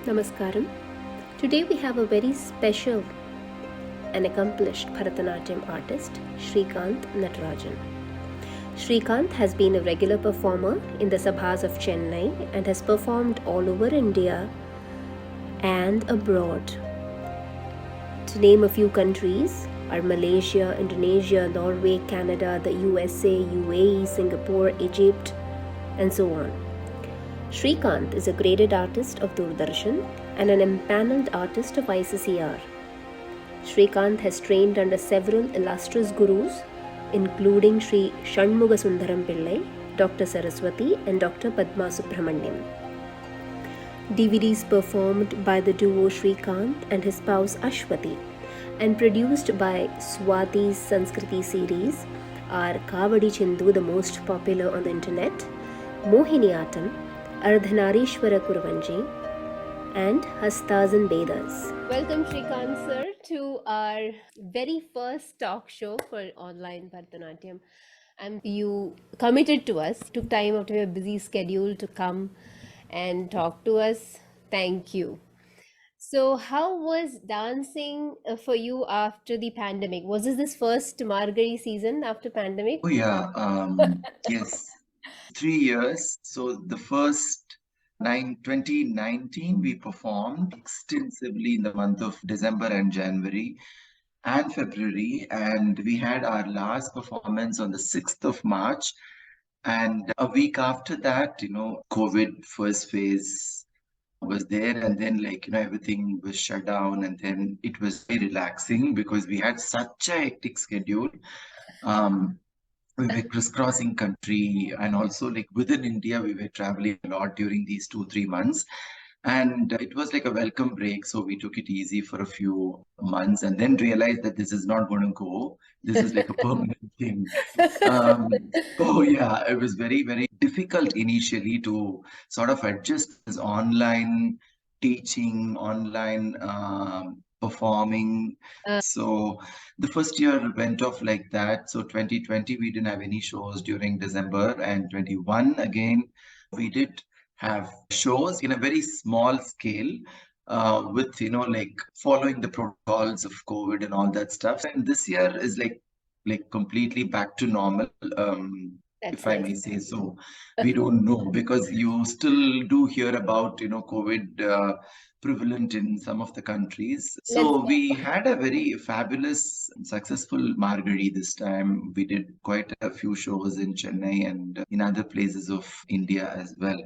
Namaskaram. Today we have a very special and accomplished Bharatanatyam artist, Srikanth Natarajan. Srikanth has been a regular performer in the sabhas of Chennai and has performed all over India and abroad. To name a few countries are Malaysia, Indonesia, Norway, Canada, the USA, UAE, Singapore, Egypt, and so on. Srikanth is a graded artist of Doordarshan and an empaneled artist of ICCR. Srikanth has trained under several illustrious gurus, including Sri Shanmuga Sundaram Pillai, Dr. Saraswati, and Dr. Padma Subramaniam. DVDs performed by the duo Srikanth and his spouse Ashwati and produced by Swati's Sanskriti series are Kavadi Chindu, the most popular on the internet, Mohiniyattam, Ardhanarishwara Kurvanji, and Hastas and Vedas. Welcome, Srikanth sir, to our very first talk show for online Bharatanatyam. And you committed to us, took time out of your busy schedule to come and talk to us. Thank you. So, how was dancing for you after the pandemic? Was this first Margazhi season after pandemic? Oh yeah, yes, 3 years. So the first 2019, we performed extensively in the month of December and January and February, and we had our last performance on the 6th of March. And a week after that, COVID first phase was there, and then everything was shut down, and then it was very relaxing because we had such a hectic schedule. Um, we were crisscrossing country, and also like within India, we were traveling a lot during these 2-3 months. And it was like a welcome break. So we took it easy for a few months and then realized that this is not going to go. This is like a permanent thing. So yeah, it was very, very difficult initially to sort of adjust this online teaching, online performing. So the first year went off like that. So 2020, we didn't have any shows during December, and 21 again, we did have shows in a very small scale, with like following the protocols of COVID and all that stuff. And this year is like completely back to normal. If I may say so. We don't know because you still do hear about COVID prevalent in some of the countries. So we had a very fabulous, successful Margazhi this time. We did quite a few shows in Chennai and in other places of India as well.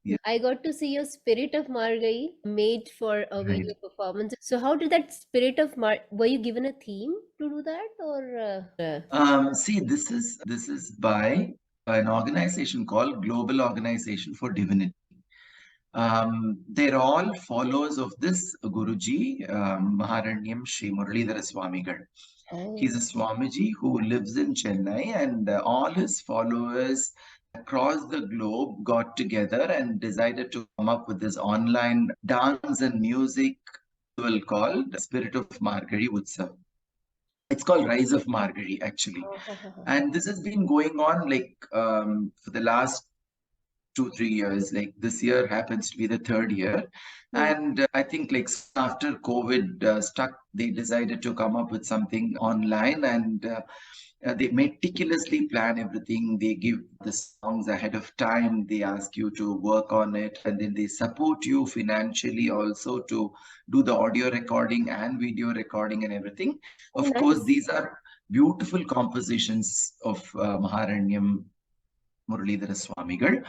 Yeah. I got to see your Spirit of Margai made for a Right. video performance. So, how did that Spirit of were you given a theme to do that, or? See, this is by an organization called Global Organization for Divinity. They're all followers of this Guruji, Maharanyam Sri Muralidhara Swamigal. He's a Swamiji who lives in Chennai, and all his followers across the globe got together and decided to come up with this online dance and music festival called Spirit of Margazhi Utsav. It's called Rise of Margazhi, actually. And this has been going on for the last 2-3 years. Like this year happens to be the third year. And I think like after COVID stuck, they decided to come up with something online, and they meticulously plan everything. They give the songs ahead of time. They ask you to work on it, and then they support you financially also to do the audio recording and video recording and everything. Of course, these are beautiful compositions of Maharanyam Muralidhara Swamigal.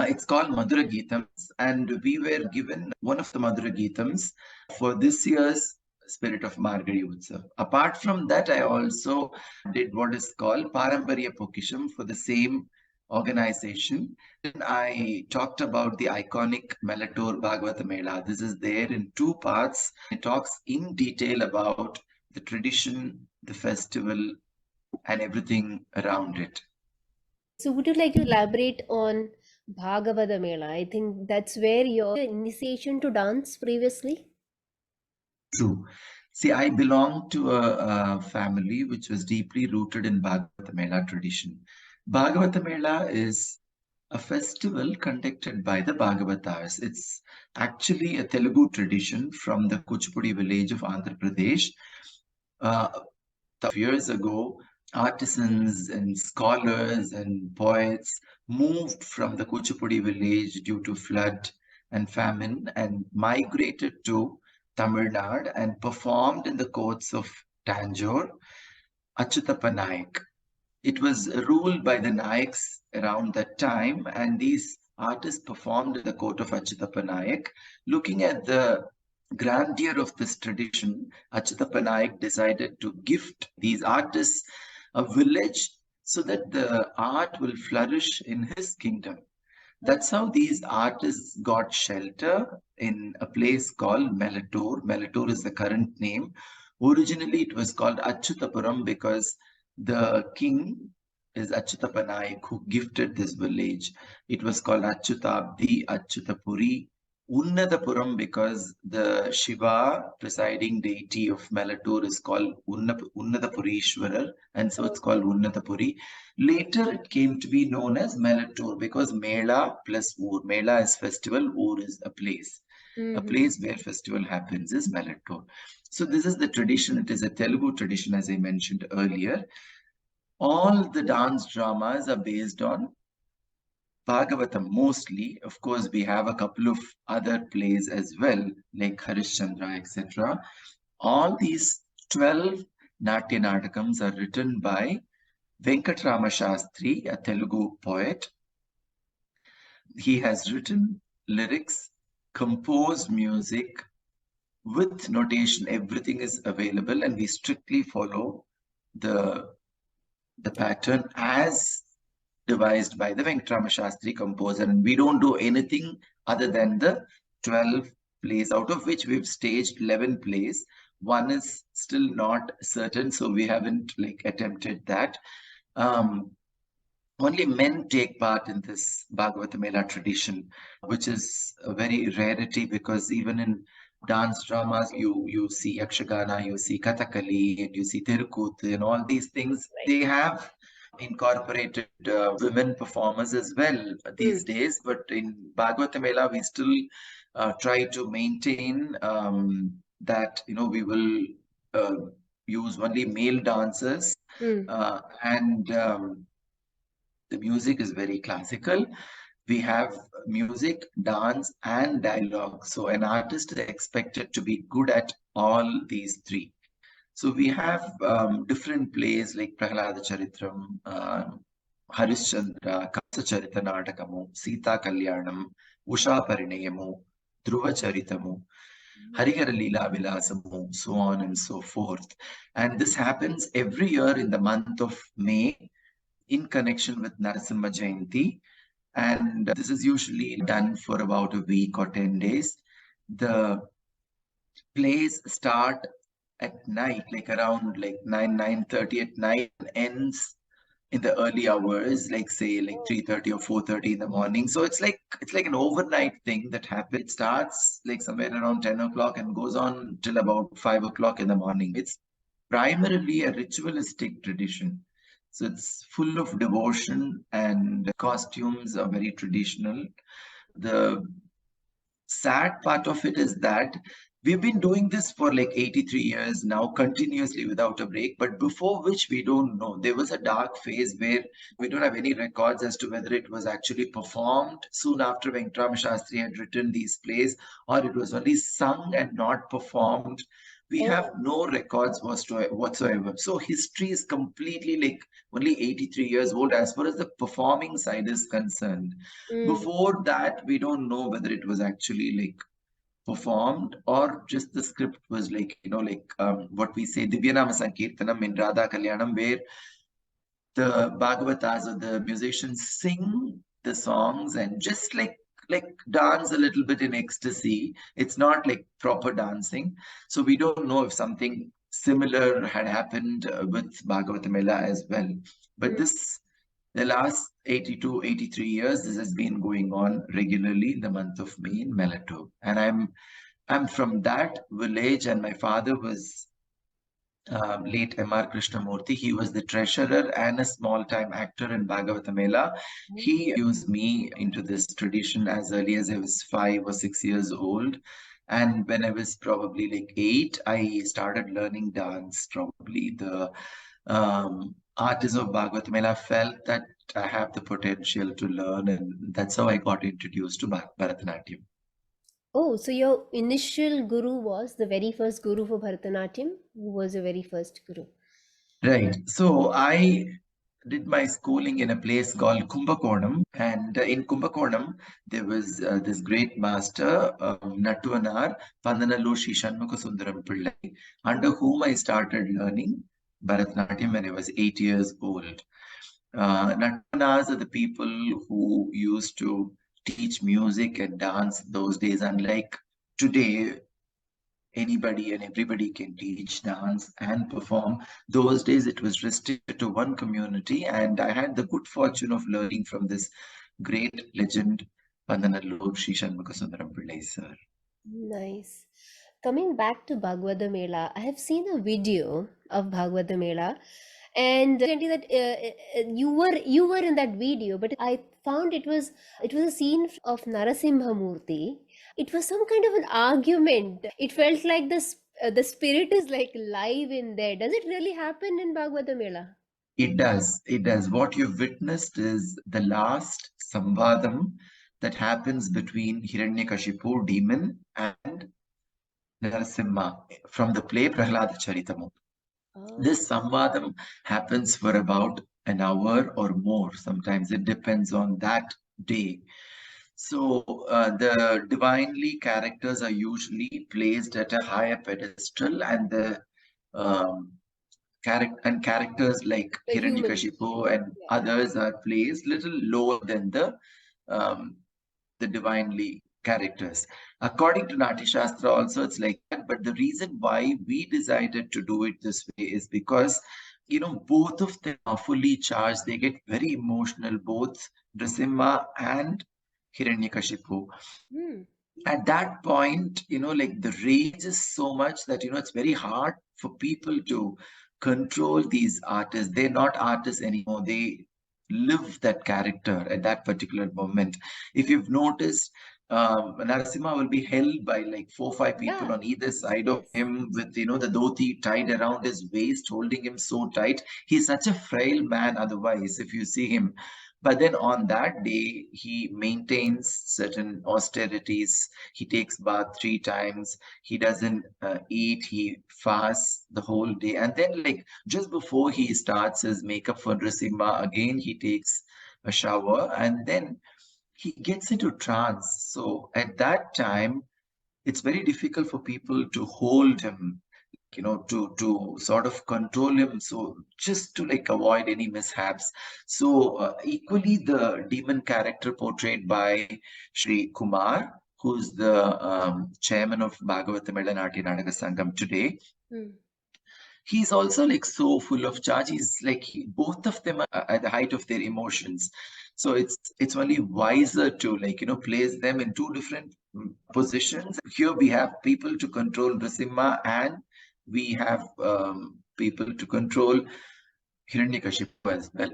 It's called Madhura Geetams, and we were given one of the Madhura Geetams for this year's Spirit of Margazhi Utsav. Apart from that, I also did what is called Paramparya Pokisham for the same organization. And I talked about the iconic Melator Bhagawata Mela. This is there in 2 parts. It talks in detail about the tradition, the festival, and everything around it. So, would you like to elaborate on Bhagawata Mela? I think that's where your initiation to dance previously. True. See, I belong to a family which was deeply rooted in Bhagavatamela tradition. Bhagavatamela is a festival conducted by the Bhagavatas. It's actually a Telugu tradition from the Kuchipudi village of Andhra Pradesh. Years ago, artisans and scholars and poets moved from the Kuchipudi village due to flood and famine and migrated to Tamil Nadu and performed in the courts of Tanjore, Achyutappa Naik. It was ruled by the Nayaks around that time, and these artists performed in the court of Achyutappa Naik. Looking at the grandeur of this tradition, Achyutappa Naik decided to gift these artists a village so that the art will flourish in his kingdom. That's how these artists got shelter in a place called Melatur. Melatur is the current name. Originally, it was called Achyutapuram because the king is Achyutappa Naik who gifted this village. It was called Achyutabdi, Achyutapuri, Unnadapuram because the Shiva presiding deity of Melatur is called Unnadapurishwarar, and so it's called Unnadapuri. Later, it came to be known as Melatur because Mela plus Ur. Mela is festival, Ur is a place. A place where festival happens is Melatur. So this is the tradition. It is a Telugu tradition, as I mentioned earlier. All the dance dramas are based on Bhagavatam mostly. Of course, we have a couple of other plays as well, like Harishchandra, etc. All these 12 Natya Natakams are written by Venkatrama Shastri, a Telugu poet. He has written lyrics, composed music with notation. Everything is available, and we strictly follow the pattern as devised by the Venkatrama Shastri composer, and we don't do anything other than the 12 plays, out of which we've staged 11 plays. One is still not certain, so we haven't attempted that. Only men take part in this Bhagawata Mela tradition, which is a very rarity because even in dance dramas, you see Yakshagana, you see Kathakali, and you see Tirukut, and all these things. They have incorporated women performers as well these days, but in Bhagawata Mela, we still try to maintain that, we will use only male dancers and the music is very classical. We have music, dance, and dialogue. So an artist is expected to be good at all these three. So we have different plays like Prahlada Charitram, Harishchandra, Kamsa Charita Natakamu, Sita Kalyanam, Usha Parinayamu, Dhruva Charitamu, Harihara Leela Vilasamu, so on and so forth. And this happens every year in the month of May in connection with Narasimha Jayanti. And this is usually done for about a week or 10 days. The plays start at night, around 9:30 at night, and ends in the early hours, say 3:30 or 4:30 in the morning. So it's like an overnight thing that happens. It starts somewhere around 10 o'clock and goes on till about 5 o'clock in the morning. It's primarily a ritualistic tradition. So it's full of devotion and costumes are very traditional. The sad part of it is that we've been doing this for 83 years now, continuously without a break. But before which we don't know. There was a dark phase where we don't have any records as to whether it was actually performed soon after Venkatrama Shastri had written these plays, or it was only sung and not performed. We have no records whatsoever. So history is completely only 83 years old as far as the performing side is concerned. Before that, we don't know whether it was actually performed or just the script was what we say Divyanama Sankirtanam in Radha Kalyanam, where the Bhagavatas or the musicians sing the songs and just dance a little bit in ecstasy. It's not proper dancing. So we don't know if something similar had happened with Bhagawata Mela as well. But the last 82, 83 years, this has been going on regularly in the month of May in Melatur. And I'm from that village, and my father was late M.R. Krishnamurthy. He was the treasurer and a small-time actor in Bhagawata Mela. He used me into this tradition as early as I was 5 or 6 years old. And when I was probably like 8, I started learning dance. Probably the artists of Bhagawata Mela felt that I have the potential to learn, and that's how I got introduced to Bharatanatyam. Oh, so your initial guru was the very first guru for Bharatanatyam? Who was your very first guru? Right. So I did my schooling in a place called Kumbakonam, and in Kumbakonam there was this great master, Nattuvanar Pandanalur Sri Shanmukha Sundaram Pillai, under whom I started learning Bharatanatyam when I was 8 years old. Nattuvanars are the people who used to teach music and dance those days, unlike today anybody and everybody can teach dance and perform. Those days it was restricted to one community, and I had the good fortune of learning from this great legend, Pandanallur Sri Shanmukha Sundaram Pillai sir. Nice. Coming back to Bhagawata Mela, I have seen a video of Bhagawata Mela, and recently that you were in that video, but I found it was a scene of Narasimha Murthy. It was some kind of an argument. It felt like the spirit is like live in there. Does it really happen in Bhagawata Mela? It does. It does. What you've witnessed is the last samvadam that happens between Hiranyakashipu, demon, and Narasimha from the play Prahlada Charitamu. Oh. This samvadam happens for about an hour or more. Sometimes it depends on that day. So the divinely characters are usually placed at a higher pedestal, and the um, characters like The human. Hiranyakashipu and Yeah. others are placed little lower than um, the divinely characters. According to Nati Shastra, also it's like that. But the reason why we decided to do it this way is because, both of them are fully charged. They get very emotional, both Nrsimha and Hiranyakashipu. Hmm. At that point, like the rage is so much that, it's very hard for people to control these artists. They're not artists anymore. They live that character at that particular moment. If you've noticed, Narasimha will be held by like 4 or 5 people Yeah. on either side of Yes. him with, the dhoti tied around his waist, holding him so tight. He's such a frail man otherwise, if you see him. But then on that day, he maintains certain austerities. He takes bath 3 times. He doesn't eat. He fasts the whole day. And then, like, just before he starts his makeup for Nrsimha, again, he takes a shower and then he gets into trance. So at that time, it's very difficult for people to hold him, to sort of control him. So just to like avoid any mishaps. So equally, the demon character portrayed by Sri Kumar, who's the chairman of Bhagavatamela Natya Nataka Sangam today, Hmm. he's also like so full of charge. He's like both of them are at the height of their emotions. So it's only wiser to like place them in two different positions. Here we have people to control Nrsimha, and we have people to control Hiranyakashipu as well.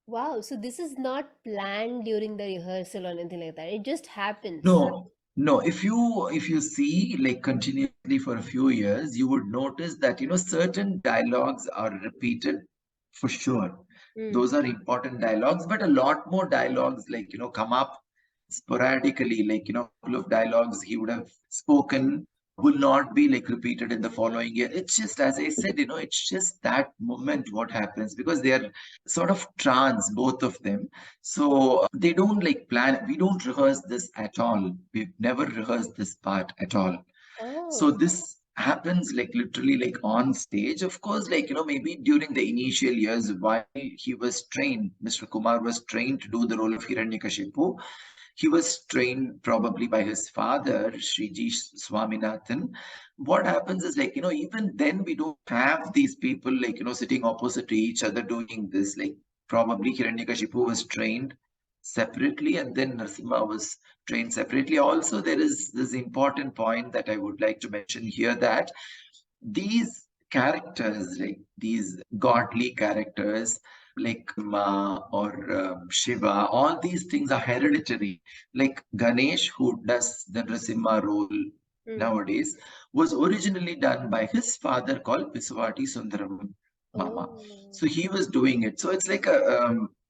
Wow, so this is not planned during the rehearsal or anything like that. It just happens. No, no. If you see like continuously for a few years, you would notice that certain dialogues are repeated for sure. Hmm. Those are important dialogues, but a lot more dialogues like come up sporadically. Like a couple of dialogues he would have spoken will not be like repeated in the following year. It's just as I said, it's just that moment what happens because they are sort of trance, both of them. So they don't like plan. We don't rehearse this at all. We've never rehearsed this part at all. So Oh. this happens like literally like on stage. Of course, like maybe during the initial years while he was trained, Mr. Kumar was trained to do the role of Hiranyakashipu. He was trained probably by his father, Sriji Swaminathan. What happens is like, even then we don't have these people like, sitting opposite to each other doing this. Like probably Hiranyakashipu was trained separately and then Narasimha was trained separately. Also, there is this important point that I would like to mention here that these characters, like these godly characters, like Ma or Shiva, all these things are hereditary. Like Ganesh, who does the Nrasimha role nowadays, was originally done by his father called Pisavati Sundaram Mama. Oh. So he was doing it. So it's like a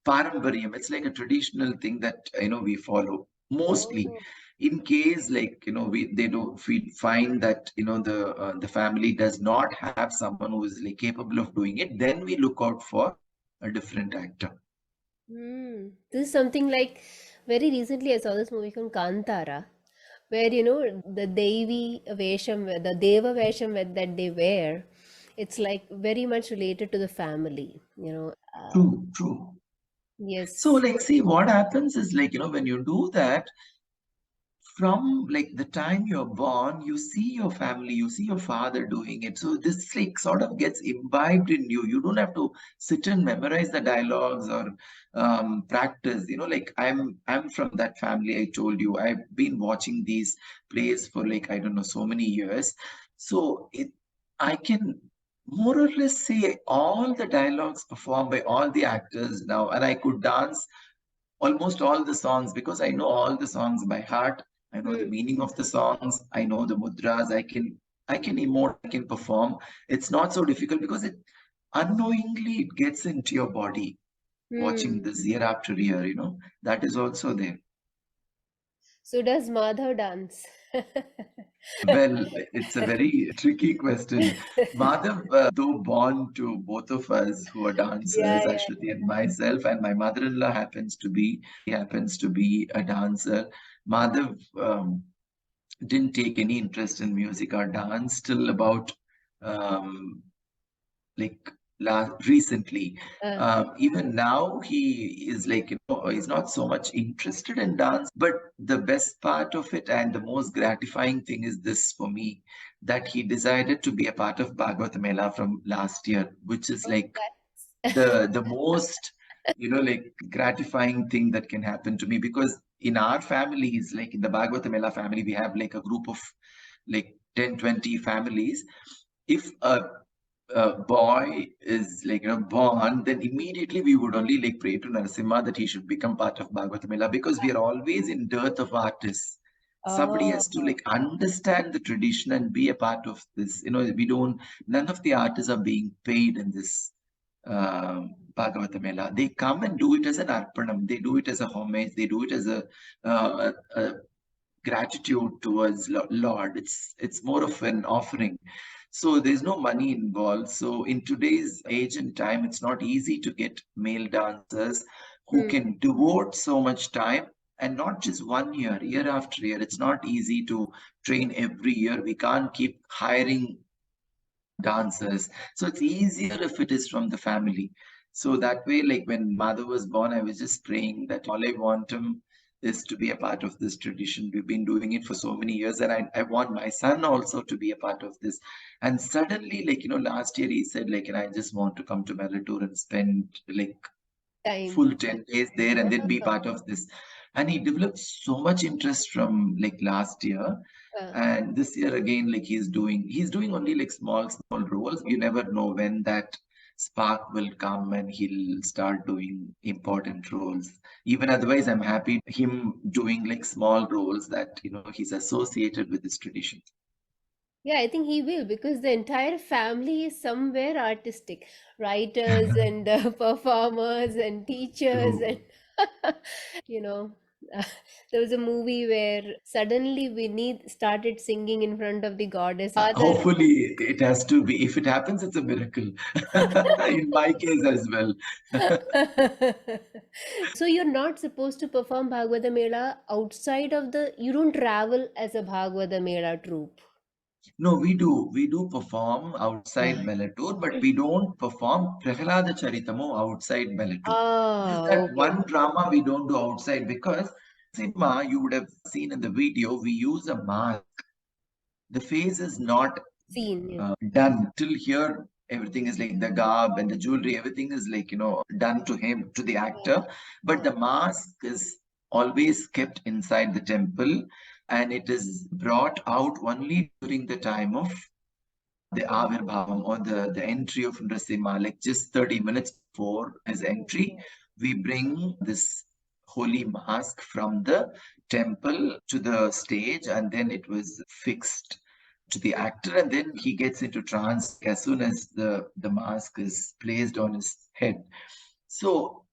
parambaryam. It's like a traditional thing that we follow mostly. Oh. In case like we find that the family does not have someone who is like capable of doing it, then we look out for a different actor. This is something like very recently I saw this movie called Kantara, where the Devi Vesham, the Deva Vesham that they wear, it's like very much related to the family. True. So Yes. like see what happens is like when you do that, from like the time you're born, you see your family, you see your father doing it. So this like sort of gets imbibed in you. You don't have to sit and memorize the dialogues or practice. Like I'm from that family. I told you I've been watching these plays for like I don't know so many years. So I can more or less say all the dialogues performed by all the actors now, and I could dance almost all the songs because I know all the songs by heart. I know the Hmm. meaning of the songs. I know the mudras. I can emote. I can perform. It's not so difficult because it unknowingly it gets into your body. Watching Hmm. this year after year, that is also there. So does Madhav dance? Well, it's a very tricky question. Madhav, though born to both of us who are Yeah, dancers, yeah. Ashwati and myself, and my mother-in-law happens to be a dancer. Madhav didn't take any interest in music or dance till about um, like recently. Uh, Even now, he is like, he's not so much interested in dance. But the best part of it and the most gratifying thing is this for me, that he decided to be a part of Bhagawata Mela from last year, which is oh, like that's the most, like gratifying thing that can happen to me. Because in our families, like in the Bhagawata Mela family, we have like a group of like 10, 20 families. If a boy is like born, then immediately we would only like pray to Narasimha that he should become part of Bhagavatamela, because we are always in dearth of artists. Somebody oh. has to like understand the tradition and be a part of this. We don't. None of the artists are being paid in this Bhagavatamela. They come and do it as an arpanam. They do it as a homage. They do it as a gratitude towards Lord. It's more of an offering. So there's no money involved. So in today's age and time, it's not easy to get male dancers who Hmm. can devote so much time, and not just 1 year, year after year. It's not easy to train every year. We can't keep hiring dancers. So it's easier if it is from the family. So that way, like when Madhav was born, I was just praying that all I want him is to be a part of this tradition. We've been doing it for so many years, and I want my son also to be a part of this. And suddenly, like, last year he said, like, and I just want to come to Melatur and spend like Time. full 10 days there and then be part of this. And he developed so much interest from like last year. Uh, And this year again, like he's doing only like small roles. You never know when that spark will come and he'll start doing important roles. Even otherwise, I'm happy him doing like small roles that he's associated with this tradition. yeah, I think he will because the entire family is somewhere artistic. Writers and performers and teachers and True. you know. Uh, there was a movie where suddenly Vinny started singing in front of the goddess. Father. Hopefully, it has to be. If it happens, it's a miracle. In my case as well. So you're not supposed to perform Bhagavata Mela outside of you don't travel as a Bhagavata Mela troupe. No, we do. We do perform outside Ah, Melatur, but we don't perform Prahlada Charitamo outside Melatur. Just ah, that okay. one drama we don't do outside, because cinema, you would have seen in the video, we use a mask. The face is not Scene, yeah. done till here. Everything is like the garb and the jewelry, everything is like done to him, to the actor, but Ah, the mask is always kept inside the temple, and it is brought out only during the time of the Avirbhavam or the entry of Nrsimha, like just 30 minutes before his entry, we bring this holy mask from the temple to the stage, and then it was fixed to the actor, and then he gets into trance as soon as the mask is placed on his head. So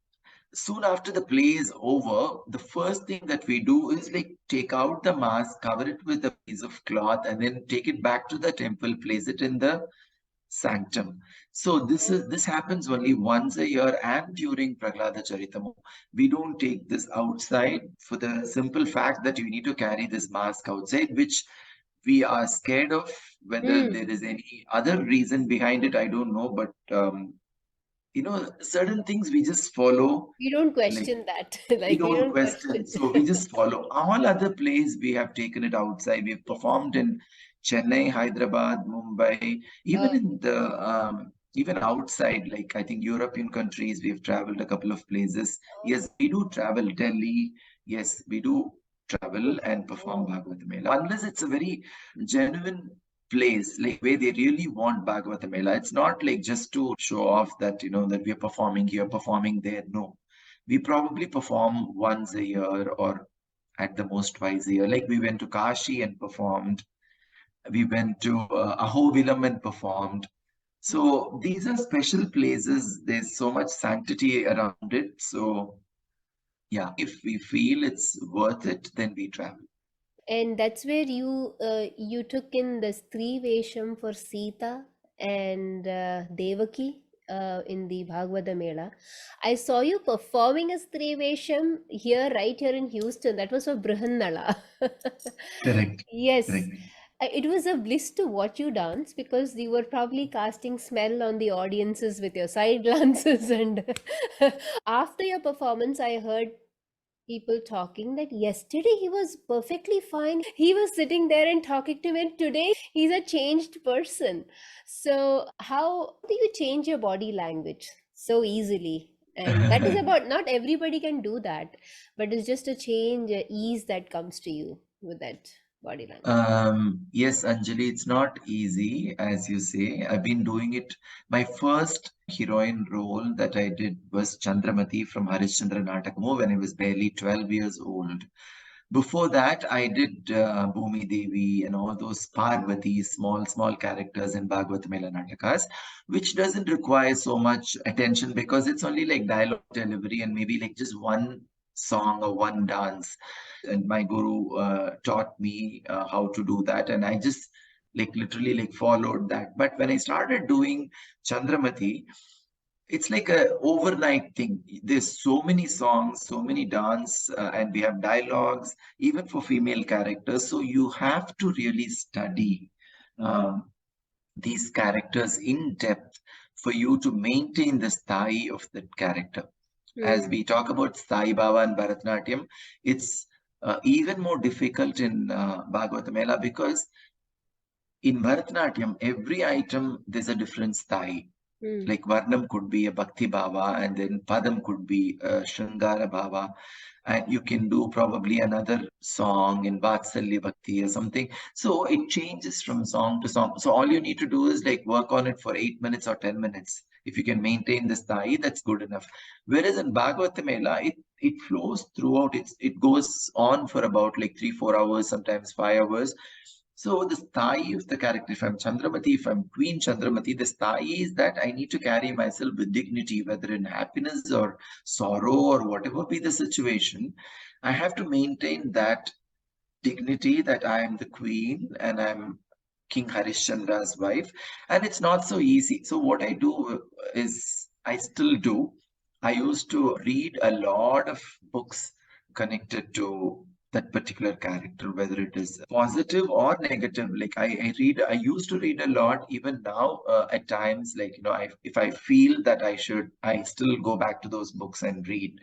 soon after the play is over, the first thing that we do is like take out the mask, cover it with a piece of cloth, and then take it back to the temple, place it in the sanctum. So this happens only once a year and during Prahlada Charitamu. We don't take this outside for the simple fact that you need to carry this mask outside, which we are scared of. Whether there is any other reason behind it, I don't know. But certain things we just follow. We don't Like question that. we Like, we don't don't question, question. so we just follow. All other plays we have taken it outside. We've performed in Chennai, Hyderabad, Mumbai, even in the even outside, like I think European countries, we've traveled a couple of places. Yes, we do travel. Delhi, yes, we do travel and perform Bhagawata Mela. Unless it's a very genuine place, like where they really want Bhagawata Mela. It's not like just to show off that, that we are performing here, performing there. No, we probably perform once a year or at the most twice a year. Like we went to Kashi and performed. We went to Ahobilam and performed. So these are special places. There's so much sanctity around it. So yeah, if we feel it's worth it, then we travel. And that's where you took in the Stree Vesham for Sita and Devaki in the Bhagavata Mela. I saw you performing a Stree Vesham here, right here in Houston. That was for Brihannala. Correct. Yes. Correct. It was a bliss to watch you dance because you were probably casting smell on the audiences with your side glances. And after your performance, I heard people talking that yesterday he was perfectly fine. He was sitting there and talking to me, and today he's a changed person. So, how do you change your body language so easily? And that is about, not everybody can do that, but it's just a change, a ease that comes to you with that body language. Yes, Anjali, it's not easy, as you say. I've been doing it. My first heroine role that I did was Chandramati from Harishchandra Natakamu when I was barely 12 years old. Before that, I did Bhumi Devi and all those Parvati, small characters in Bhagavatamela Natakas, which doesn't require so much attention because it's only like dialogue delivery and maybe like just one song or one dance. And my guru taught me how to do that, and I just like literally like followed that. But when I started doing Chandramati, it's like a overnight thing. There's so many songs, so many dance, and we have dialogues, even for female characters. So you have to really study um, these characters in depth for you to maintain the style of that character. As we talk about Sai Baba and Bharatanatyam, it's even more difficult in Bhagavatamela because in Bharatanatyam, every item there's a different style. Like Varnam could be a Bhakti Bhava, and then Padam could be a Shringara Bhava, and you can do probably another song in Vatsalya Bhakti or something. So it changes from song to song. So all you need to do is like work on it for 8 minutes or 10 minutes. If you can maintain the style, that's good enough. Whereas in Bhagavatamela, it flows throughout. It goes on for about like 3-4 hours, sometimes 5 hours. So the style of the character, if I'm Chandramati, if I'm Queen Chandramati, the style is that I need to carry myself with dignity, whether in happiness or sorrow or whatever be the situation. I have to maintain that dignity that I am the queen and I'm King Harishchandra's wife. And it's not so easy. So what I do is I still do. I used to read a lot of books connected to that particular character, whether it is positive or negative. Like I used to read a lot. Even now, at times, like if I feel that I still go back to those books and read.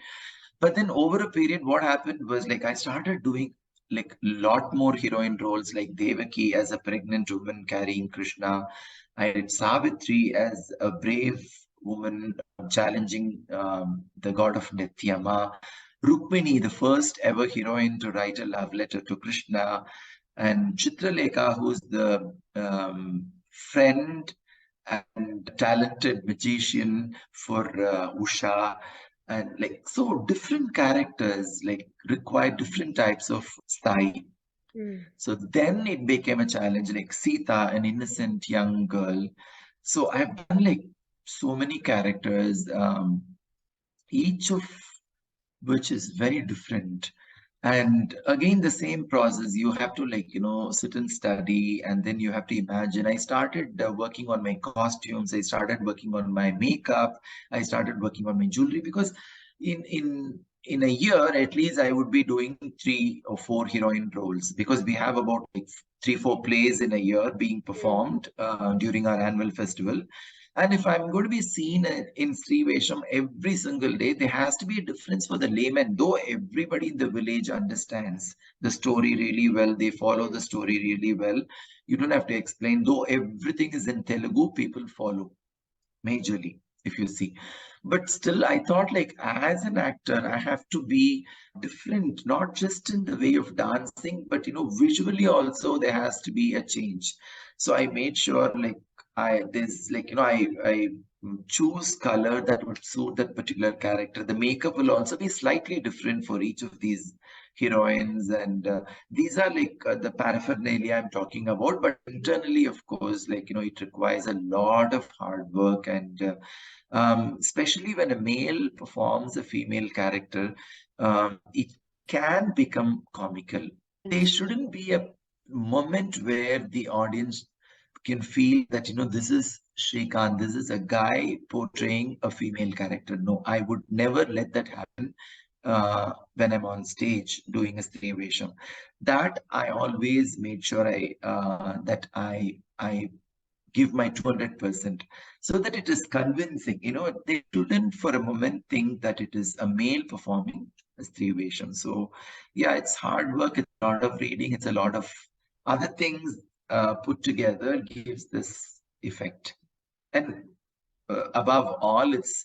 But then over a period, what happened was like I started doing like lot more heroine roles, like Devaki as a pregnant woman carrying Krishna. I did Savitri as a brave woman challenging the god of Nityama. Rukmini, the first ever heroine to write a love letter to Krishna, and Chitralekha, who's the friend and talented magician for Usha. And like, so different characters like require different types of style. So then it became a challenge, like Sita, an innocent young girl. So I've done like so many characters, each of which is very different. And again, the same process, you have to like, sit and study, and then you have to imagine. I started working on my costumes, I started working on my makeup, I started working on my jewelry, because in a year, at least I would be doing 3 or 4 heroine roles, because we have about like 3 or 4 plays in a year being performed during our annual festival. And if I'm going to be seen in Stree Vesham every single day, there has to be a difference for the layman. Though everybody in the village understands the story really well, they follow the story really well. You don't have to explain. Though everything is in Telugu, people follow majorly, if you see. But still, I thought like as an actor, I have to be different, not just in the way of dancing, but visually also there has to be a change. So I made sure like I choose color that would suit that particular character. The makeup will also be slightly different for each of these heroines, and these are like the paraphernalia I'm talking about. But internally, of course, like it requires a lot of hard work, and especially when a male performs a female character, it can become comical. There shouldn't be a moment where the audience can feel that this is Srikanth, this is a guy portraying a female character. No, I would never let that happen when I'm on stage doing a Stree Vesham. That I always made sure I give my 200%, so that it is convincing. They shouldn't for a moment think that it is a male performing a Stree Vesham. So yeah, it's hard work, it's a lot of reading, it's a lot of other things put together gives this effect. And above all, it's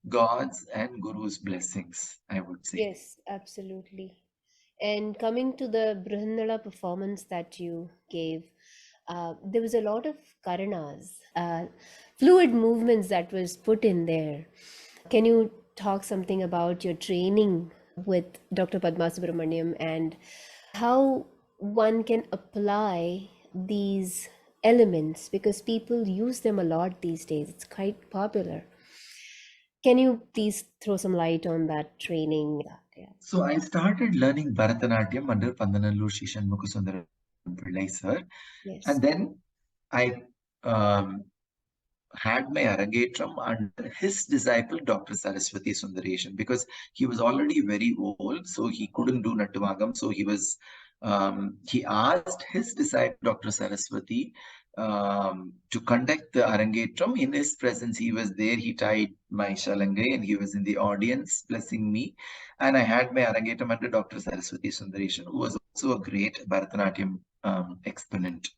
God's and Guru's blessings, I would say. Yes, absolutely. And coming to the Brihandala performance that you gave, there was a lot of Karanas, fluid movements that was put in there. Can you talk something about your training with Dr. Padma Subramaniam and how one can apply these elements, because people use them a lot these days. It's quite popular. Can you please throw some light on that training? Yeah. So I started learning Bharatanatyam under Pandanallur Shishan Mukasundara Pillai sir. Yes. And then I um, had my Arangetram under his disciple, Dr. Saraswati Sundareshan, because he was already very old, so he couldn't do Nattamagam. So he asked his disciple, Dr. Saraswati, to conduct the Arangetram. In his presence, he was there. He tied my shalangai and he was in the audience blessing me. And I had my Arangetram under Dr. Saraswati Sundareshan, who was also a great Bharatanatyam exponent.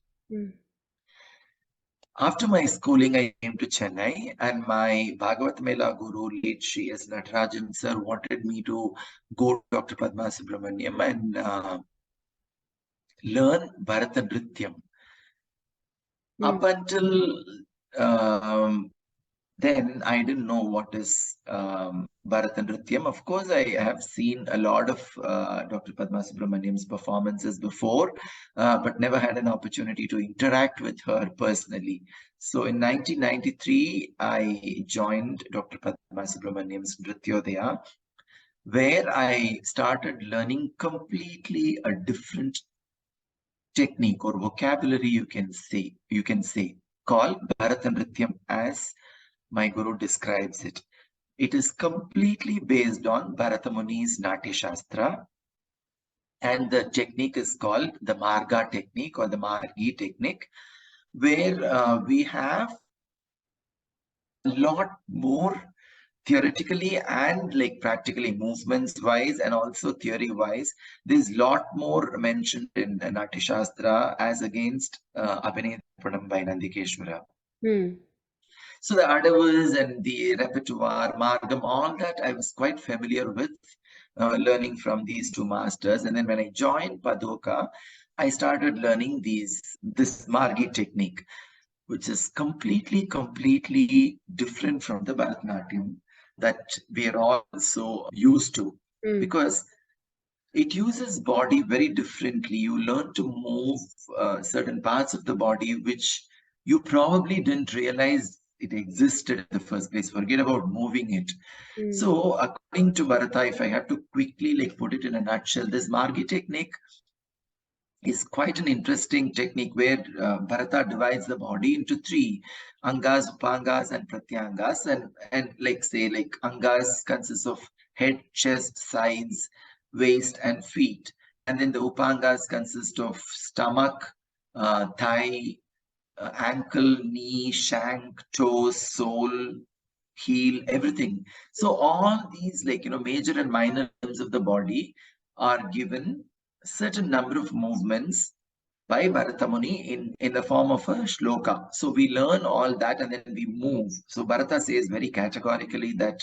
After my schooling, I came to Chennai, and my Bhagawata Mela guru, late Sri Natarajan sir, wanted me to go to Dr. Padma Subramaniam and learn Bharatanatyam. Up until then, I didn't know what is Bharatanatyam. Of course, I have seen a lot of Dr. Padma Subramaniam's performances before, but never had an opportunity to interact with her personally. So in 1993, I joined Dr. Padma Subramaniam's Nrityodaya, where I started learning completely a different technique or vocabulary, you can say, called Bharatanatyam, as my guru describes it. It is completely based on Bharata Muni's Natya Shastra, and the technique is called the Marga technique or the Margi technique, where we have a lot more theoretically and like practically, movements wise and also theory wise. There's a lot more mentioned in Natya Shastra as against Abhinaya Pranam by Nandikeshwara. So the adavas and the repertoire, Margam, all that I was quite familiar with, learning from these two masters. And then when I joined Padoka, I started learning this Margi technique, which is completely different from the Bharatanatyam that we are all so used to. Because it uses body very differently. You learn to move certain parts of the body which you probably didn't realize it existed in the first place. Forget about moving it. So according to Bharata, if I have to quickly put it in a nutshell, this Margi technique is quite an interesting technique where Bharata divides the body into three: Angas, Upangas, and Pratyangas. And Angas consists of head, chest, sides, waist, and feet. And then the Upangas consist of stomach, thigh, ankle, knee, shank, toes, sole, heel, everything. So all these major and minor limbs of the body are given a certain number of movements by Bharatamuni in the form of a shloka. So we learn all that and then we move. So Bharata says very categorically that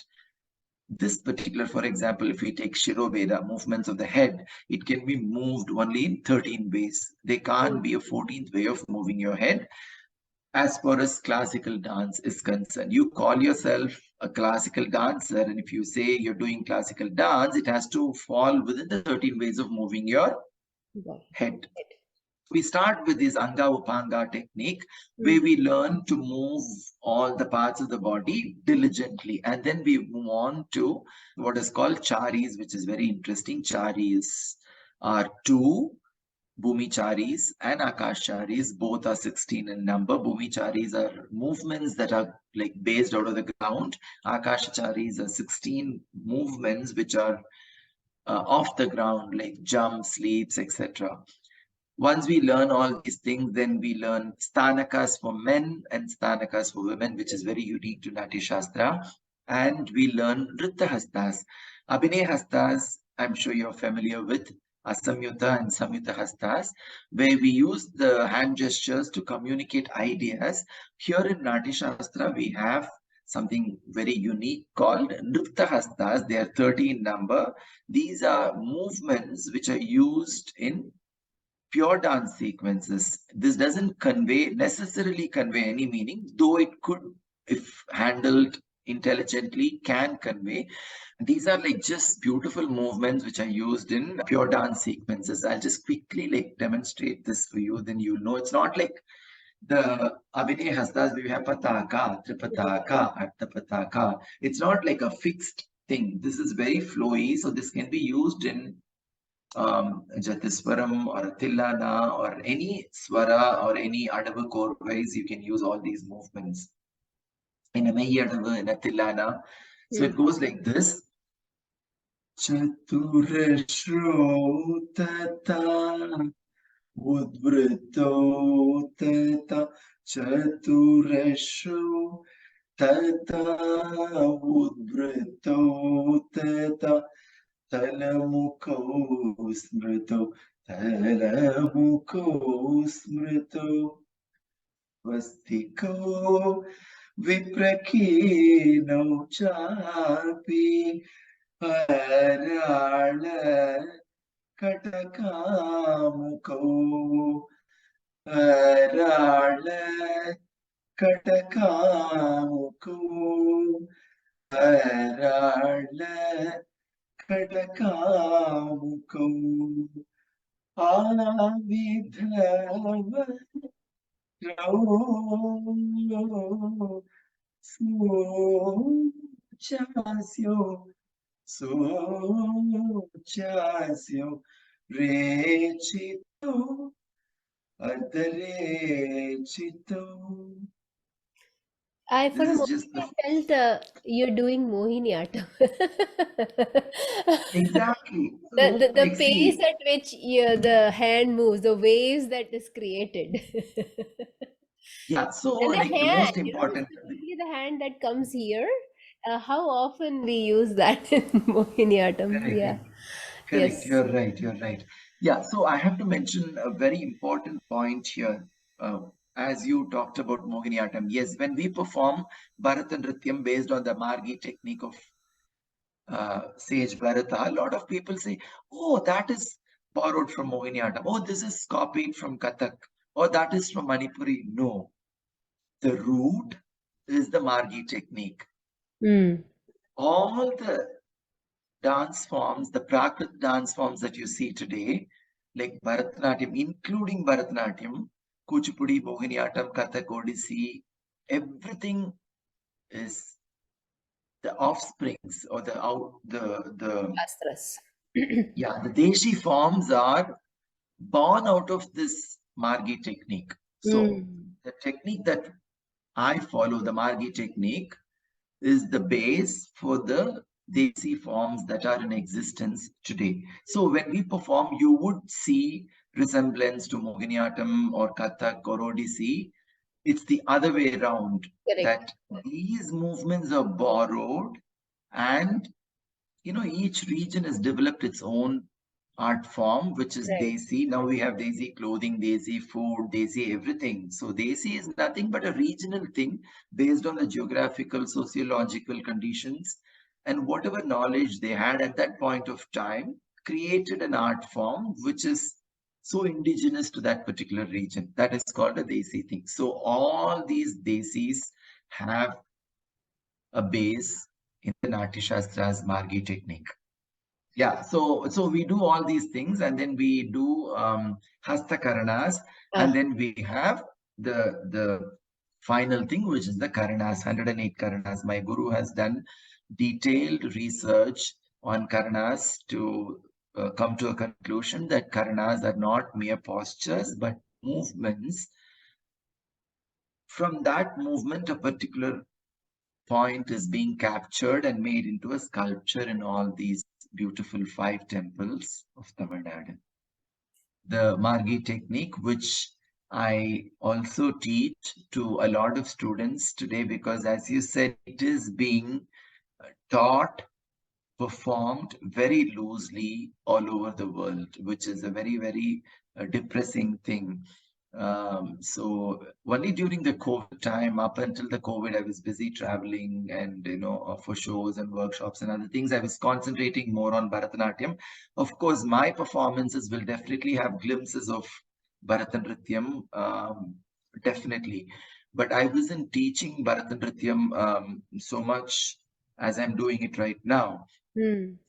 this particular, for example, if we take Shiroveda, movements of the head, it can be moved only in 13 ways. There can't be a 14th way of moving your head as far as classical dance is concerned. You call yourself a classical dancer, and if you say you're doing classical dance, it has to fall within the 13 ways of moving your head. We start with this Anga Upanga technique, where we learn to move all the parts of the body diligently. And then we move on to what is called charis, which is very interesting. Charis are two, Bhumicharis and Akashcharis, both are 16 in number. Bhumicharis are movements that are based out of the ground. Akashcharis are 16 movements which are off the ground, like jumps, leaps, etc. Once we learn all these things, then we learn stanakas for men and stanakas for women, which is very unique to Natya Shastra. And we learn Nritta Hastas. Abhinay Hastas, I'm sure you're familiar with Asamyuta and Samyuta Hastas, where we use the hand gestures to communicate ideas. Here in Natya Shastra, we have something very unique called Nritta Hastas. They are 30 in number. These are movements which are used in pure dance sequences. This doesn't necessarily convey any meaning, though it could, if handled intelligently, can convey. These are just beautiful movements which are used in pure dance sequences. I'll just quickly demonstrate this for you, then you'll know. It's not like the Abhinay Hastas, we have Pataka, Tripataka, Arthapataka. It's not like a fixed thing. This is very flowy, so this can be used in Jatiswaram or Tillana or any Swara or any Adava chord-wise. You can use all these movements in a Mehi Adava, in a Tillana. So it goes like this. Chaturashro tata udvrito tata chaturashro tata udvrito tata Talamuko smrito, talamuko smrito, vastiko viprakino chapi, harala katakamuko, harala katakamuko, harala Kadakamuko Avidhava Sochasyo Rechito Ardarechito. For a moment, I felt you're doing Mohiniyattam. Exactly. The pace at which the hand moves, the waves that is created. Yeah, so And the the hand, most important. specifically the hand that comes here. How often we use that in Mohiniyattam? Correct. Yeah. Correct. Yes. You're right. Yeah, so I have to mention a very important point here. As you talked about Mohiniyattam, yes, when we perform Bharatanatyam based on the Margi technique of Sage Bharata, a lot of people say, oh, that is borrowed from Mohiniyattam. Oh, this is copied from Kathak. Oh, that is from Manipuri. No. The root is the Margi technique. All the dance forms, the Prakrit dance forms that you see today, like Bharatanatyam, including Bharatanatyam, Kuchipudi, Mohiniyattam, Kathak, Odissi, everything is the offsprings or the Astras. yeah, the Deshi forms are born out of this Margi technique. So the technique that I follow, the Margi technique, is the base for the Desi forms that are in existence today. So when we perform, you would see resemblance to Mohiniyattam or Kathak or Odissi. It's the other way around, Correct. that these movements are borrowed, and each region has developed its own art form, which is Right. desi. Now we have desi clothing, desi food, desi everything. So desi is nothing but a regional thing based on the geographical, sociological conditions, and whatever knowledge they had at that point of time created an art form which is so indigenous to that particular region. That is called a desi thing. So all these desis have a base in the Natya Shastra's Margi technique. Yeah, so we do all these things, and then we do Hasta Karanas, and then we have the final thing, which is the Karanas, 108 Karanas. My guru has done detailed research on Karanas to come to a conclusion that Karanas are not mere postures, but movements. From that movement, a particular point is being captured and made into a sculpture in all these beautiful 5 temples of Tamil Nadu. The Margi technique, which I also teach to a lot of students today, because as you said, it is being taught, performed very loosely all over the world, which is a very, very depressing thing. So only during the COVID time, up until the COVID, I was busy traveling and, for shows and workshops and other things. I was concentrating more on Bharatanatyam. Of course, my performances will definitely have glimpses of Bharatanatyam, definitely. But I wasn't teaching Bharatanatyam so much as I'm doing it right now.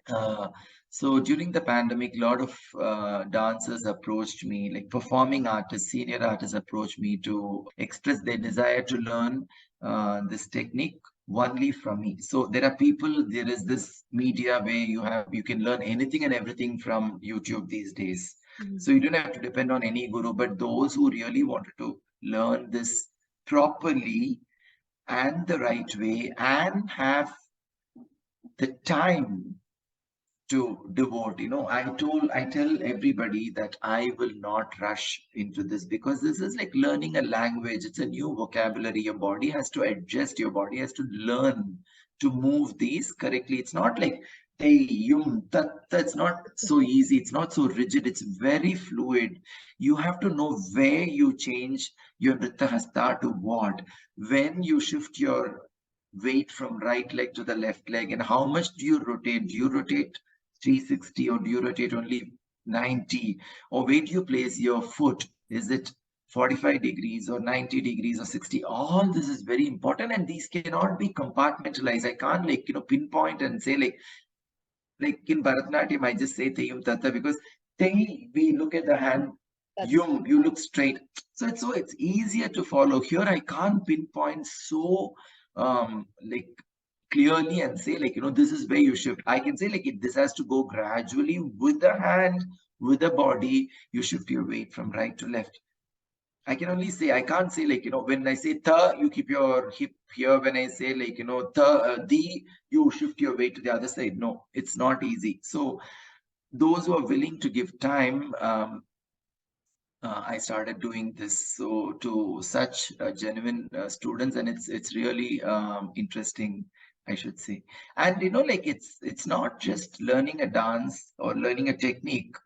Uh, so during the pandemic, a lot of dancers approached me, like performing artists, senior artists approached me to express their desire to learn this technique only from me. So there is this media where you can learn anything and everything from YouTube these days. So you don't have to depend on any guru, but those who really wanted to learn this properly and the right way and have the time to devote. I tell everybody that I will not rush into this, because this is like learning a language. It's a new vocabulary. Your body has to adjust, your body has to learn to move these correctly. It's not like hey yum that's not so easy. It's not so rigid. It's very fluid. You have to know where you change your nritta hasta to what, when you shift your weight from right leg to the left leg, and how much do you rotate. Do you rotate 360, or do you rotate only 90? Or where do you place your foot? Is it 45 degrees or 90 degrees or 60? All this is very important, and these cannot be compartmentalized. I can't pinpoint and say like in Bharatanatyam, I just say Teyum Tata, because Tei, we look at the hand, Yum, you look straight. So it's easier to follow. Here I can't pinpoint so like clearly and say this is where you shift. I can say this has to go gradually with the hand, with the body. You shift your weight from right to left. I can only say, I can't say when I say tha, you keep your hip here. When I say the, you shift your weight to the other side. No, it's not easy. So those who are willing to give time, I started doing this so to such genuine students, and it's really interesting, I should say. And it's not just learning a dance or learning a technique.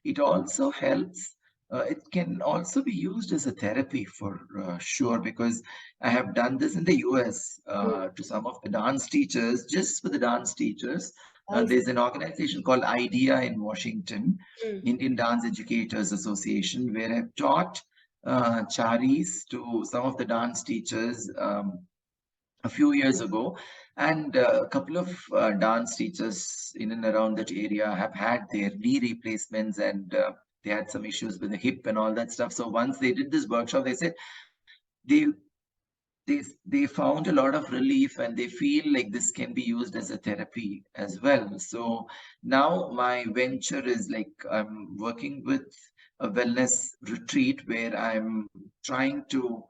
It also helps. It can also be used as a therapy for sure, because I have done this in the US to some of the dance teachers, just for the dance teachers. There's an organization called IDEA in Washington, Indian Dance Educators Association, where I've taught charis to some of the dance teachers a few years ago, and a couple of dance teachers in and around that area have had their knee replacements, and they had some issues with the hip and all that stuff. So once they did this workshop, they said they they found a lot of relief, and they feel like this can be used as a therapy as well. So now my venture is like I'm working with a wellness retreat where I'm trying to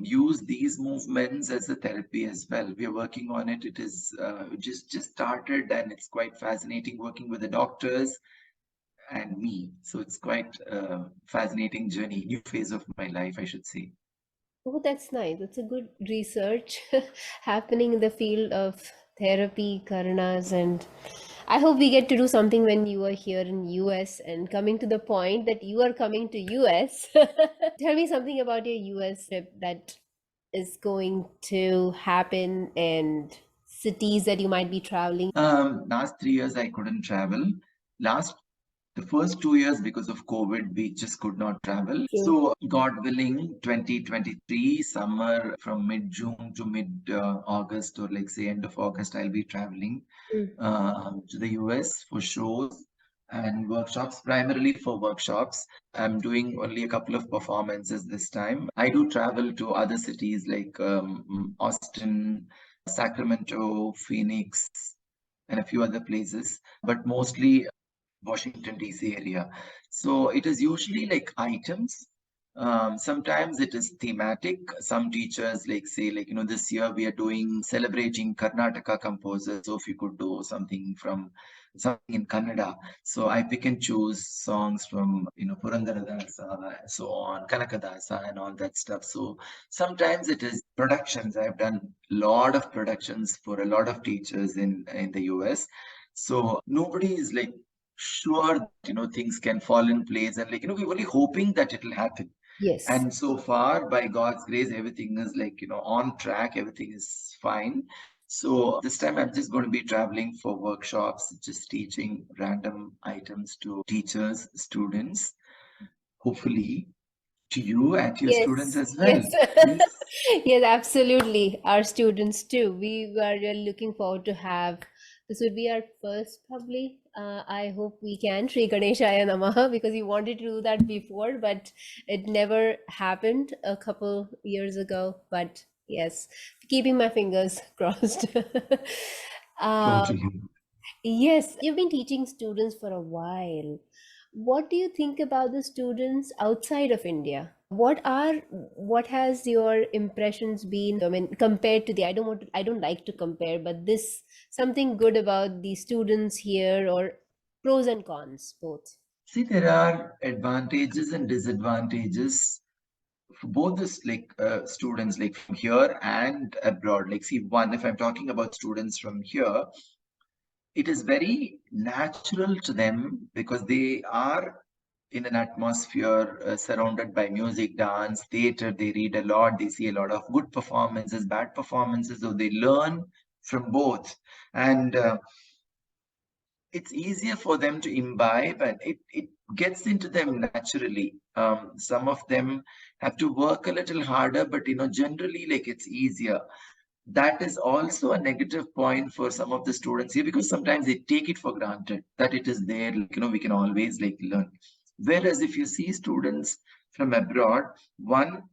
use these movements as a therapy as well. We are working on it. It is just started, and it's quite fascinating working with the doctors and me. So it's quite a fascinating journey, new phase of my life, I should say. Oh, that's nice. That's a good research happening in the field of therapy, Karanas, and I hope we get to do something when you are here in US. And coming to the point that you are coming to US, tell me something about your US trip that is going to happen and cities that you might be traveling. Last 3 years I couldn't travel. The first 2 years, because of COVID, we just could not travel. True. So, God willing, 2023 summer from mid June to mid August, or like say end of August, I'll be traveling Mm. to the US for shows and workshops, primarily for workshops. I'm doing only a couple of performances this time. I do travel to other cities like Austin, Sacramento, Phoenix, and a few other places, but mostly Washington DC area. So it is usually like items. Sometimes it is thematic. Some teachers like say like, this year we are doing celebrating Karnataka composers. So if you could do something in Kannada. So I pick and choose songs from, Purandaradasa, so on, Kanakadasa and all that stuff. So sometimes it is productions. I've done a lot of productions for a lot of teachers in the US. So nobody is like sure that, things can fall in place, and like, we're only hoping that it'll happen. Yes. And so far, by God's grace, everything is like, on track, everything is fine. So this time I'm just going to be traveling for workshops, just teaching random items to teachers, students, hopefully to you and to your students Yes, as well. yes, Yes. yes, absolutely. Our students too. We were really looking forward to have this would be our first probably. I hope we can Sri Ganeshaya Namaha because we wanted to do that before, but it never happened a couple years ago. But yes, keeping my fingers crossed. Uh, Totally. Yes, you've been teaching students for a while. What do you think about the students outside of India? What has your impressions been? I mean, compared to I don't like to compare, but this something good about the students here or pros and cons both. See, there are advantages and disadvantages for both this like students like from here and abroad. Like, see, one, if I'm talking about students from here, it is very natural to them because they are in an atmosphere surrounded by music, dance, theater. They read a lot, they see a lot of good performances, bad performances, so they learn from both. And it's easier for them to imbibe, and it gets into them naturally. Some of them have to work a little harder, but generally, like, it's easier. That is also a negative point for some of the students here, because sometimes they take it for granted that it is there, like, we can always like learn. Whereas if you see students from abroad, one,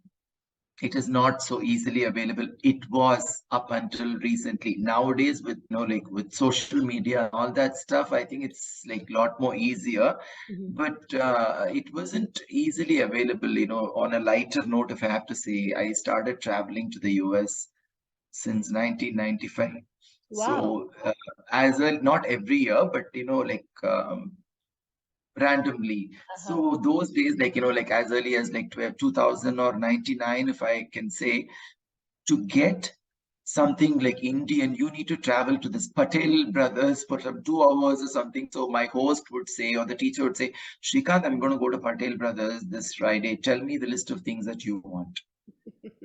it is not so easily available. It was up until recently. Nowadays, with like with social media and all that stuff, I think it's like a lot more easier. Mhm. But it wasn't easily available. On a lighter note, if I have to say, I started traveling to the US since 1995. Wow. So as well, not every year, but like randomly. Uh-huh. So those days, like like as early as like 2000 or 99, if I can say, to get something like Indian, you need to travel to this Patel brothers for some 2 hours or something. So my host would say, or the teacher would say, Srikanth, I'm going to go to Patel brothers this Friday. Tell me the list of things that you want.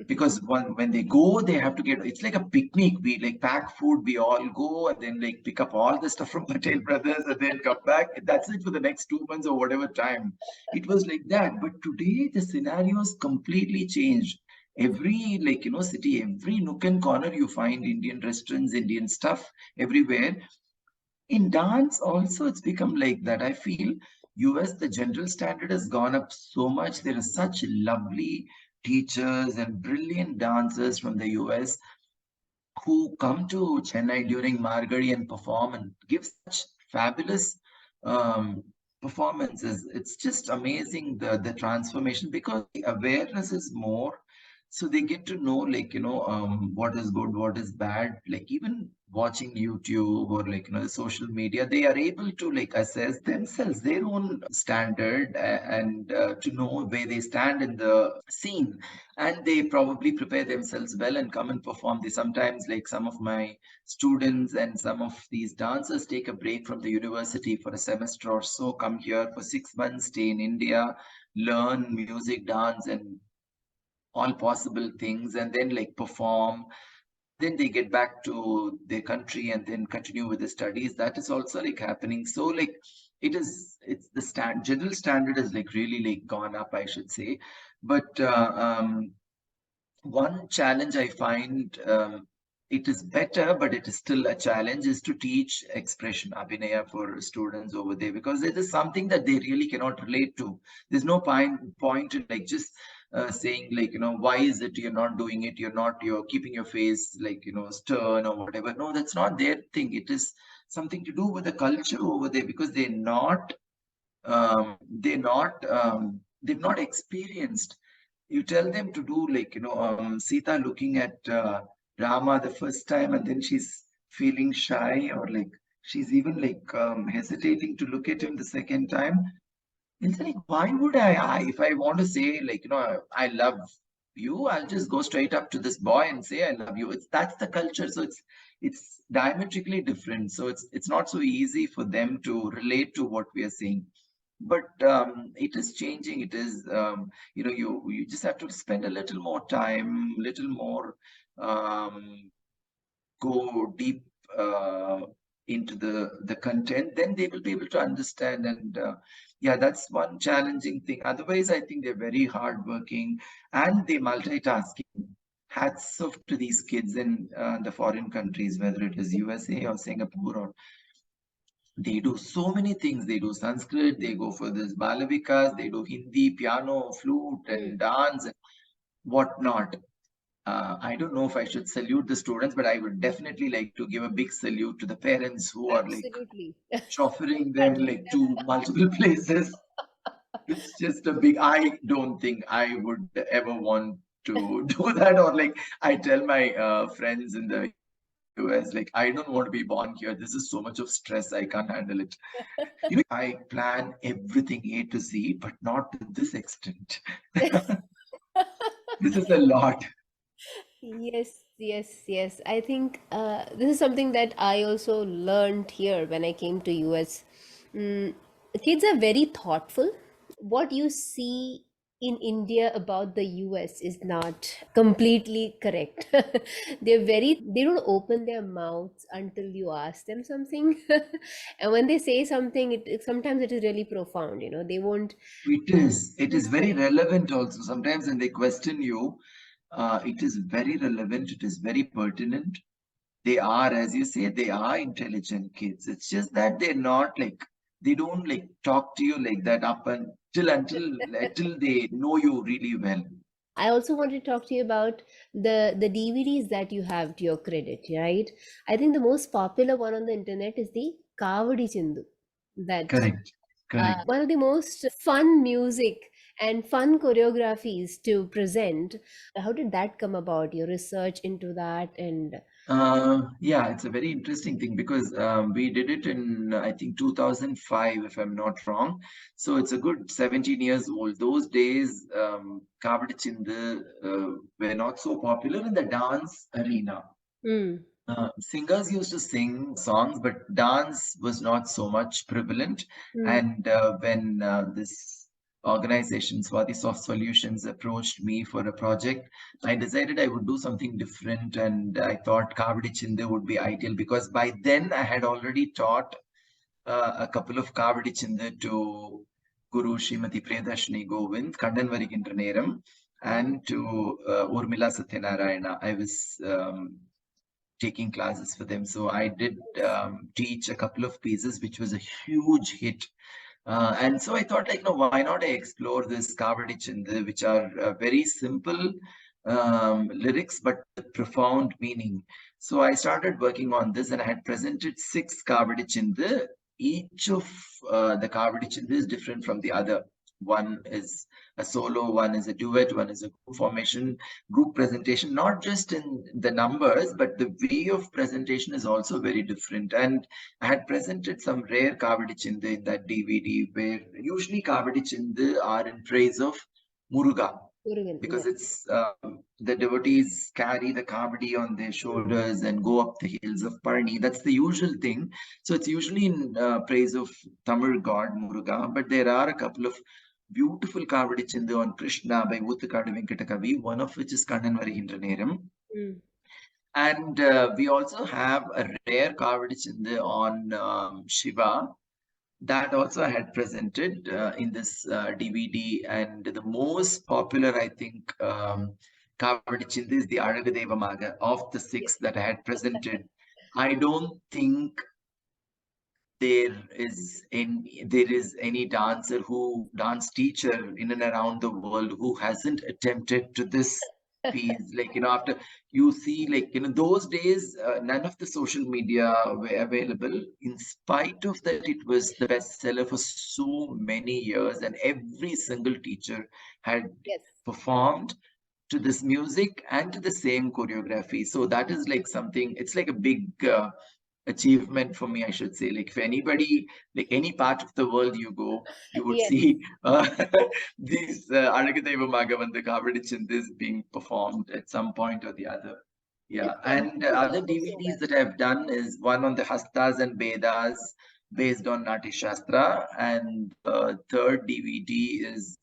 Because when they go, they have to get, it's like a picnic. We like pack food, we all go and then like pick up all the stuff from Patel Brothers and then come back. That's it for the next 2 months or whatever time. It was like that. But today the scenario has completely changed. Every city, every nook and corner you find Indian restaurants, Indian stuff everywhere. In dance also it's become like that. I feel US, the general standard has gone up so much. There are such lovely teachers and brilliant dancers from the US who come to Chennai during Margazhi and perform and give such fabulous um, performances. It's just amazing, the transformation, because the awareness is more. So they get to know what is good, what is bad. Like even watching YouTube or the social media, they are able to like assess themselves, their own standard, and to know where they stand in the scene, and they probably prepare themselves well and come and perform. They sometimes, like some of my students and some of these dancers, take a break from the university for a semester or so, come here for 6 months, stay in India, learn music, dance, and all possible things, and then like perform. Then they get back to their country and then continue with the studies. That is also like happening. So like it's the general standard is like really like gone up, I should say. But one challenge I find, it is better, but it is still a challenge, is to teach expression, abhinaya, for students over there, because it is something that they really cannot relate to. There's no point in like just saying like, why is it you're not doing it? You're keeping your face like, stern or whatever. No, that's not their thing. It is something to do with the culture over there, because they've not experienced. You tell them to do like Sita looking at Rama the first time, and then she's feeling shy, or like she's even like hesitating to look at him the second time. It's like, why would I if I want to say like, I love you, I'll just go straight up to this boy and say I love you. That's the culture. So it's diametrically different. So it's not so easy for them to relate to what we are saying. But it is changing. It is you just have to spend a little more time, little more um, go deep into the content, then they will be able to understand. And yeah, that's one challenging thing. Otherwise, I think they're very hardworking and they multitasking. Hats off to these kids in the foreign countries, whether it is USA or Singapore, or they do so many things. They do Sanskrit, they go for this Balavikas, they do Hindi, piano, flute, and dance, and whatnot. I don't know if I should salute the students, but I would definitely like to give a big salute to the parents who are like Absolutely. chauffeuring them Cuddling like them. to multiple places. It's just a big, I don't think I would ever want to do that. Or like I tell my friends in the US, like, I don't want to be born here. This is so much of stress. I can't handle it. I plan everything A to Z, but not to this extent. This is a lot. Yes, yes, yes. I think this is something that I also learned here when I came to US. Mm, Kids are very thoughtful. What you see in India about the US is not completely correct. They don't open their mouths until you ask them something. And when they say something, sometimes it is really profound, they won't. It is. It is very Yes. relevant also. Sometimes when they question you, it is very relevant. It is very pertinent. They are, as you say, they are intelligent kids. It's just that they're not like, they don't like talk to you like that up until they know you really well. I also want to talk to you about the DVDs that you have to your credit, right? I think the most popular one on the internet is the Kavadi Chindu. That Correct. Correct. one of the most fun music and fun choreographies to present. How did that come about? Your research into that and Yeah, it's a very interesting thing because we did it in, I think, 2005, if I'm not wrong. So it's a good 17 years old. Those days, Kavadi Chindu were not so popular in the dance arena. mm, Singers used to sing songs, but dance was not so much prevalent. mm, And when this organization, Swati Soft Solutions, approached me for a project. I decided I would do something different, and I thought Kavadi Chindu would be ideal because by then I had already taught a couple of Kavadi Chindu to Guru Srimati Priyadashni Govind, Kandan Varigintra Neram, and to Urmila Satyanarayana. I was taking classes for them. So I did teach a couple of pieces, which was a huge hit. And so I thought, like, no, why not I explore this Kavadi Chindu, which are very simple lyrics, but with profound meaning. So I started working on this, and I had presented 6 Kavadi Chindu. Each of the Kavadi Chindu is different from the other. One is a solo, one is a duet, one is a group formation, group presentation, not just in the numbers, but the way of presentation is also very different. And I had presented some rare Kavadi Chindu in that DVD, where usually Kavadi Chindu are in praise of Muruga, Murugan, because yeah. it's the devotees carry the kavadi on their shoulders and go up the hills of Parni. That's the usual thing. So it's usually in praise of Tamil god Muruga, but there are a couple of beautiful kavadi chindu on Krishna by Oothukadu Venkatakavi, one of which is Kannan Varigintra Neram. Mm. And we also have a rare kavadi chindu on Shiva, that also I had presented in this DVD. And the most popular, I think, Kavadi Chindu is the Aragadeva Maga. Of the 6 that I had presented, I don't think there is any dance teacher in and around the world who hasn't attempted to this piece. Like, after you see, like, those days, none of the social media were available. In spite of that, it was the bestseller for so many years, and every single teacher had Yes. performed to this music and to the same choreography. So that is like something, it's like a big achievement for me, I should say. Like, if anybody, like any part of the world you go, you would Yes. see these Alagadeva Magavanda Kavadichindas being performed at some point or the other. Yeah. It And conveys other so DVDs much. that I've done is one on the Hastas and Vedas based on Nati Shastra. And the third DVD is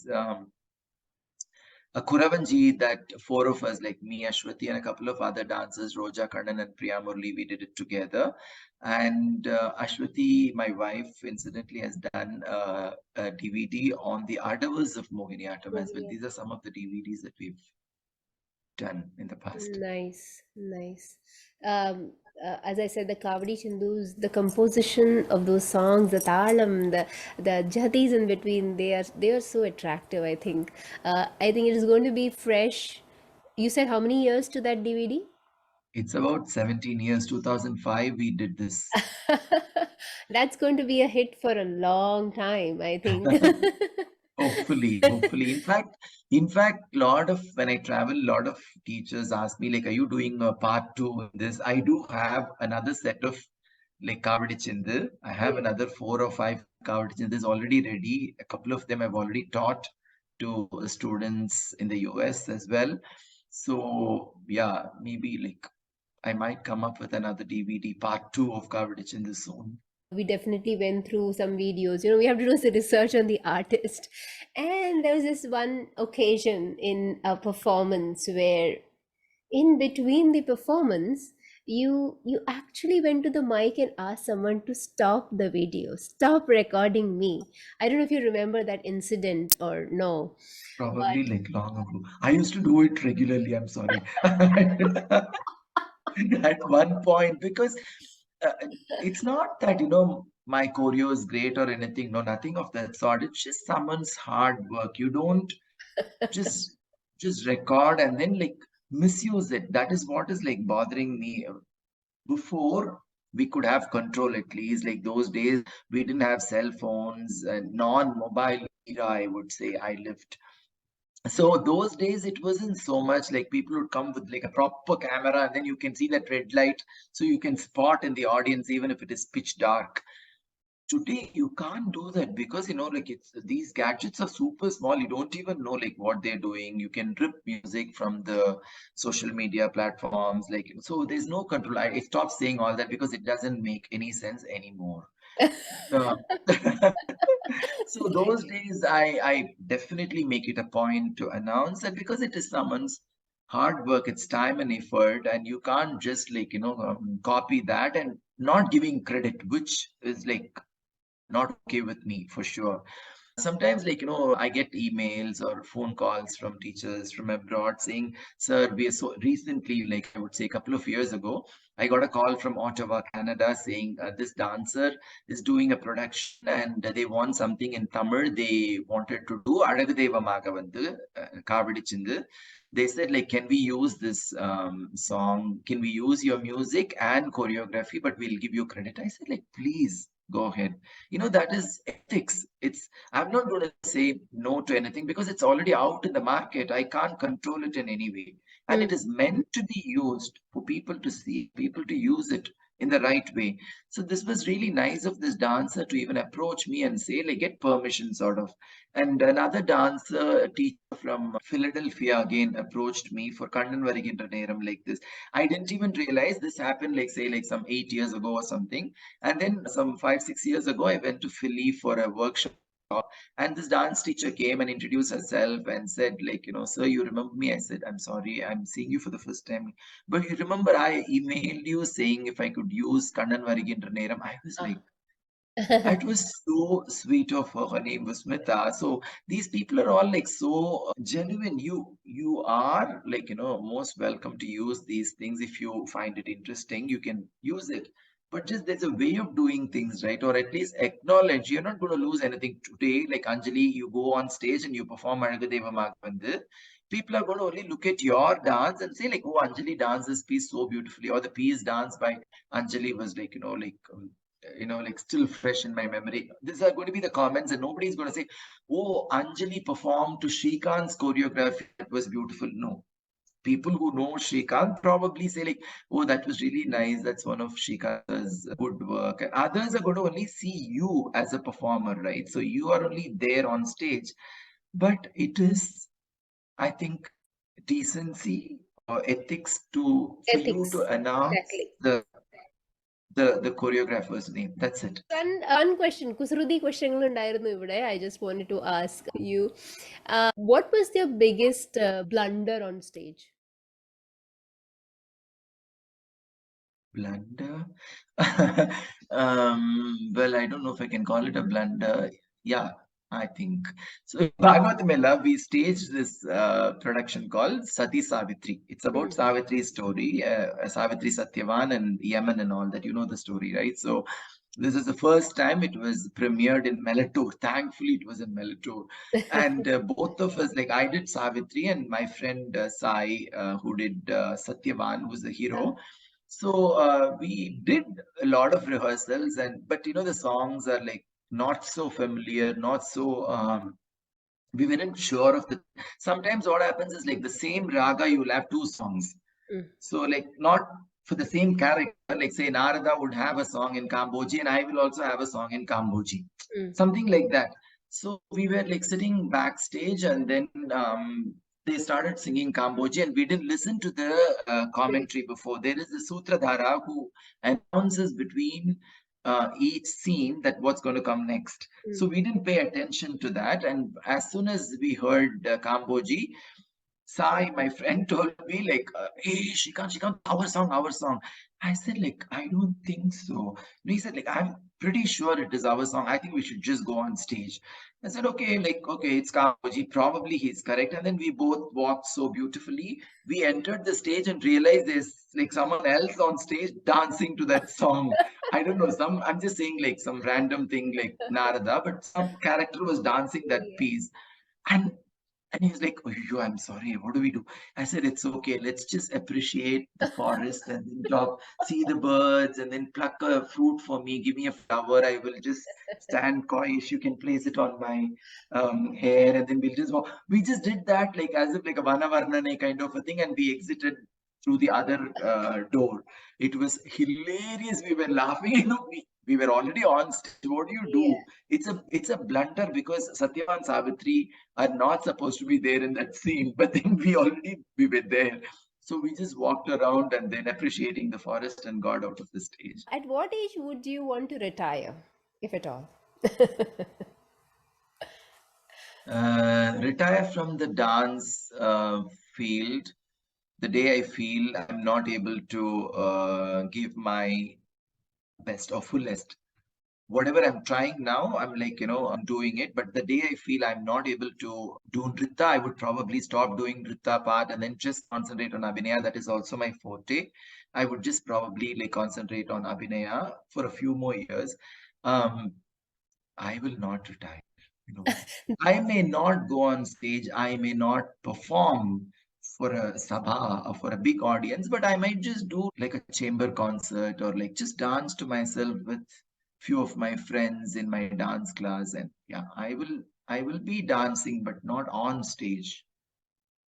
a Kuravanji that 4 of us, like me, Ashwati, and a couple of other dancers, Roja Kannan and Priya Murli, we did it together. And Ashwati, my wife, incidentally has done a DVD on the Adavas of Mohiniyattam as well. Yeah. These are some of the DVDs that we've done in the past. Nice, nice. Um, as I said, the Kavadi Chindus, the composition of those songs, the talam, the jatis in between, they are so attractive. I think it is going to be fresh. You said how many years to that DVD? It's about 17 years, 2005, we did this. That's going to be a hit for a long time, I think. Hopefully. In fact, lot of when I travel, a lot of teachers ask me, like, are you doing a part 2 in this? I do have another set of like Kavadi Chindu. I have Yeah. another 4 or 5 Kavadi Chindus already ready. A couple of them I've already taught to students in the US as well. So yeah, maybe like I might come up with another DVD part 2 of Kavadi Chindu soon. We definitely went through some videos. We have to do some research on the artist. And there was this one occasion in a performance where, in between the performance, you actually went to the mic and asked someone to stop the video, stop recording me. I don't know if you remember that incident or no, but Probably like long ago. I used to do it regularly, I'm sorry. At one point, because uh, it's not that, my choreo is great or anything. No, nothing of that sort. It's just someone's hard work. You don't just just record and then like misuse it. That is what is like bothering me. Before, we could have control, at least like those days we didn't have cell phones and non-mobile era, I would say. I lived, so those days it wasn't so much like people would come with like a proper camera, and then you can see that red light, so you can spot in the audience even if it is pitch dark. Today you can't do that because like it's these gadgets are super small. You don't even know like what they're doing. You can rip music from the social media platforms, like, so there's no control. I stopped saying all that because it doesn't make any sense anymore. Uh, so those days, I definitely make it a point to announce that because it is someone's hard work, it's time and effort, and you can't just copy that and not giving credit, which is like not okay with me for sure. Sometimes, I get emails or phone calls from teachers from abroad saying, "Sir, we are so recently, like I would say a couple of years ago, I got a call from Ottawa, Canada, saying this dancer is doing a production and they want something in Tamil. They wanted to do Adagadeva Magavandu, Kavadi Chindu. They said, like, can we use this song? Can we use your music and choreography? But we'll give you credit." I said, like, please go ahead. That is ethics. I'm not going to say no to anything because it's already out in the market. I can't control it in any way. And it is meant to be used for people to see, people to use it in the right way. So this was really nice of this dancer to even approach me and say, like, get permission, sort of. And another dancer, a teacher from Philadelphia, again approached me for Kandan Varigintra Neram like this. I didn't even realize this happened, like, say, like some 8 years ago or something. And then some 5, 6 years ago, I went to Philly for a workshop. And this dance teacher came and introduced herself and said, like, "Sir, you remember me?" I said, "I'm sorry, I'm seeing you for the first time. But you remember I emailed you saying if I could use Kandan Varigintra Neram." I was like, it was so sweet of her. Her name was Smita. So these people are all like so genuine. You are like, most welcome to use these things. If you find it interesting, you can use it. But just there's a way of doing things, right? Or at least acknowledge you're not going to lose anything today. Like Anjali, you go on stage and you perform Margadeva Magavande. People are going to only look at your dance and say, like, "Oh, Anjali danced this piece so beautifully," or the piece danced by Anjali was like, like still fresh in my memory. These are going to be the comments, and nobody's going to say, "Oh, Anjali performed to Srikanth's choreography. That was beautiful." No. People who know Srikanth probably say, like, "Oh, that was really nice. That's one of Srikanth's good work." And others are going to only see you as a performer, right? So you are only there on stage. But it is, I think, decency or ethics to for you to Ethics, announce exactly. the choreographer's name. That's it. One question, കുസൃതി questionങ്ങൾ ഉണ്ടായിരുന്നു ഇവിടെ. I just wanted to ask you, what was your biggest blunder on stage? Blunder? Well, I don't know if I can call it a blunder. Yeah, I think. So in Bhagawata Mela, we staged this production called Sati Savitri. It's about Savitri's story, Savitri Satyavan and Yemen and all that. You know the story, right? So this is the first time it was premiered in Melator. Thankfully, it was in Melator. And both of us, like I did Savitri and my friend Sai, who did Satyavan, who's the hero. So we did a lot of rehearsals, and but the songs are like not so familiar, not so we weren't sure of the. Sometimes what happens is like the same raga, you'll have two songs. So like not for the same character, like say Narada would have a song in Kamboji and I will also have a song in Kamboji. Something like that. So we were like sitting backstage and then they started singing Kamboji and we didn't listen to the commentary before. There is a Sutradhara who announces between each scene that what's going to come next. So we didn't pay attention to that. And as soon as we heard Kamboji, Sai, my friend, told me like, "Hey, Shrikant, our song, our song." I said like, "I don't think so." And he said like, "I'm pretty sure it is our song. I think we should just go on stage." I said, "Okay, like, okay, it's Kamboji. Probably he's correct." And then we both walked so beautifully. We entered the stage and realized there's like someone else on stage dancing to that song. I don't know, I'm just saying like some random thing like Narada, but some character was dancing that piece. And and he's like, "Oh, I'm sorry. What do we do?" I said, "It's okay. Let's just appreciate the forest and then drop, see the birds and then pluck a fruit for me. Give me a flower. I will just stand coyish. You can place it on my hair and then we'll just walk." We just did that like as if like a Vanavarnane kind of a thing and we exited through the other door. It was hilarious. We were laughing. We were already on stage. What do you do? It's a blunder because Satyavan and Savitri are not supposed to be there in that scene, but then we were there. So we just walked around and then appreciating the forest and got out of the stage. At what age would you want to retire? if at all? Retire from the dance field the day I feel I'm not able to give my best or fullest. Whatever I'm trying now, I'm like, I'm doing it. But the day I feel I'm not able to do Nritta, I would probably stop doing Nritta part and then just concentrate on Abhinaya. That is also my forte. I would just probably like concentrate on Abhinaya for a few more years. Um, I will not retire. No. I may not go on stage, I may not perform for a sabha or for a big audience, but I might just do like a chamber concert or like just dance to myself with few of my friends in my dance class. And yeah, I will be dancing, but not on stage.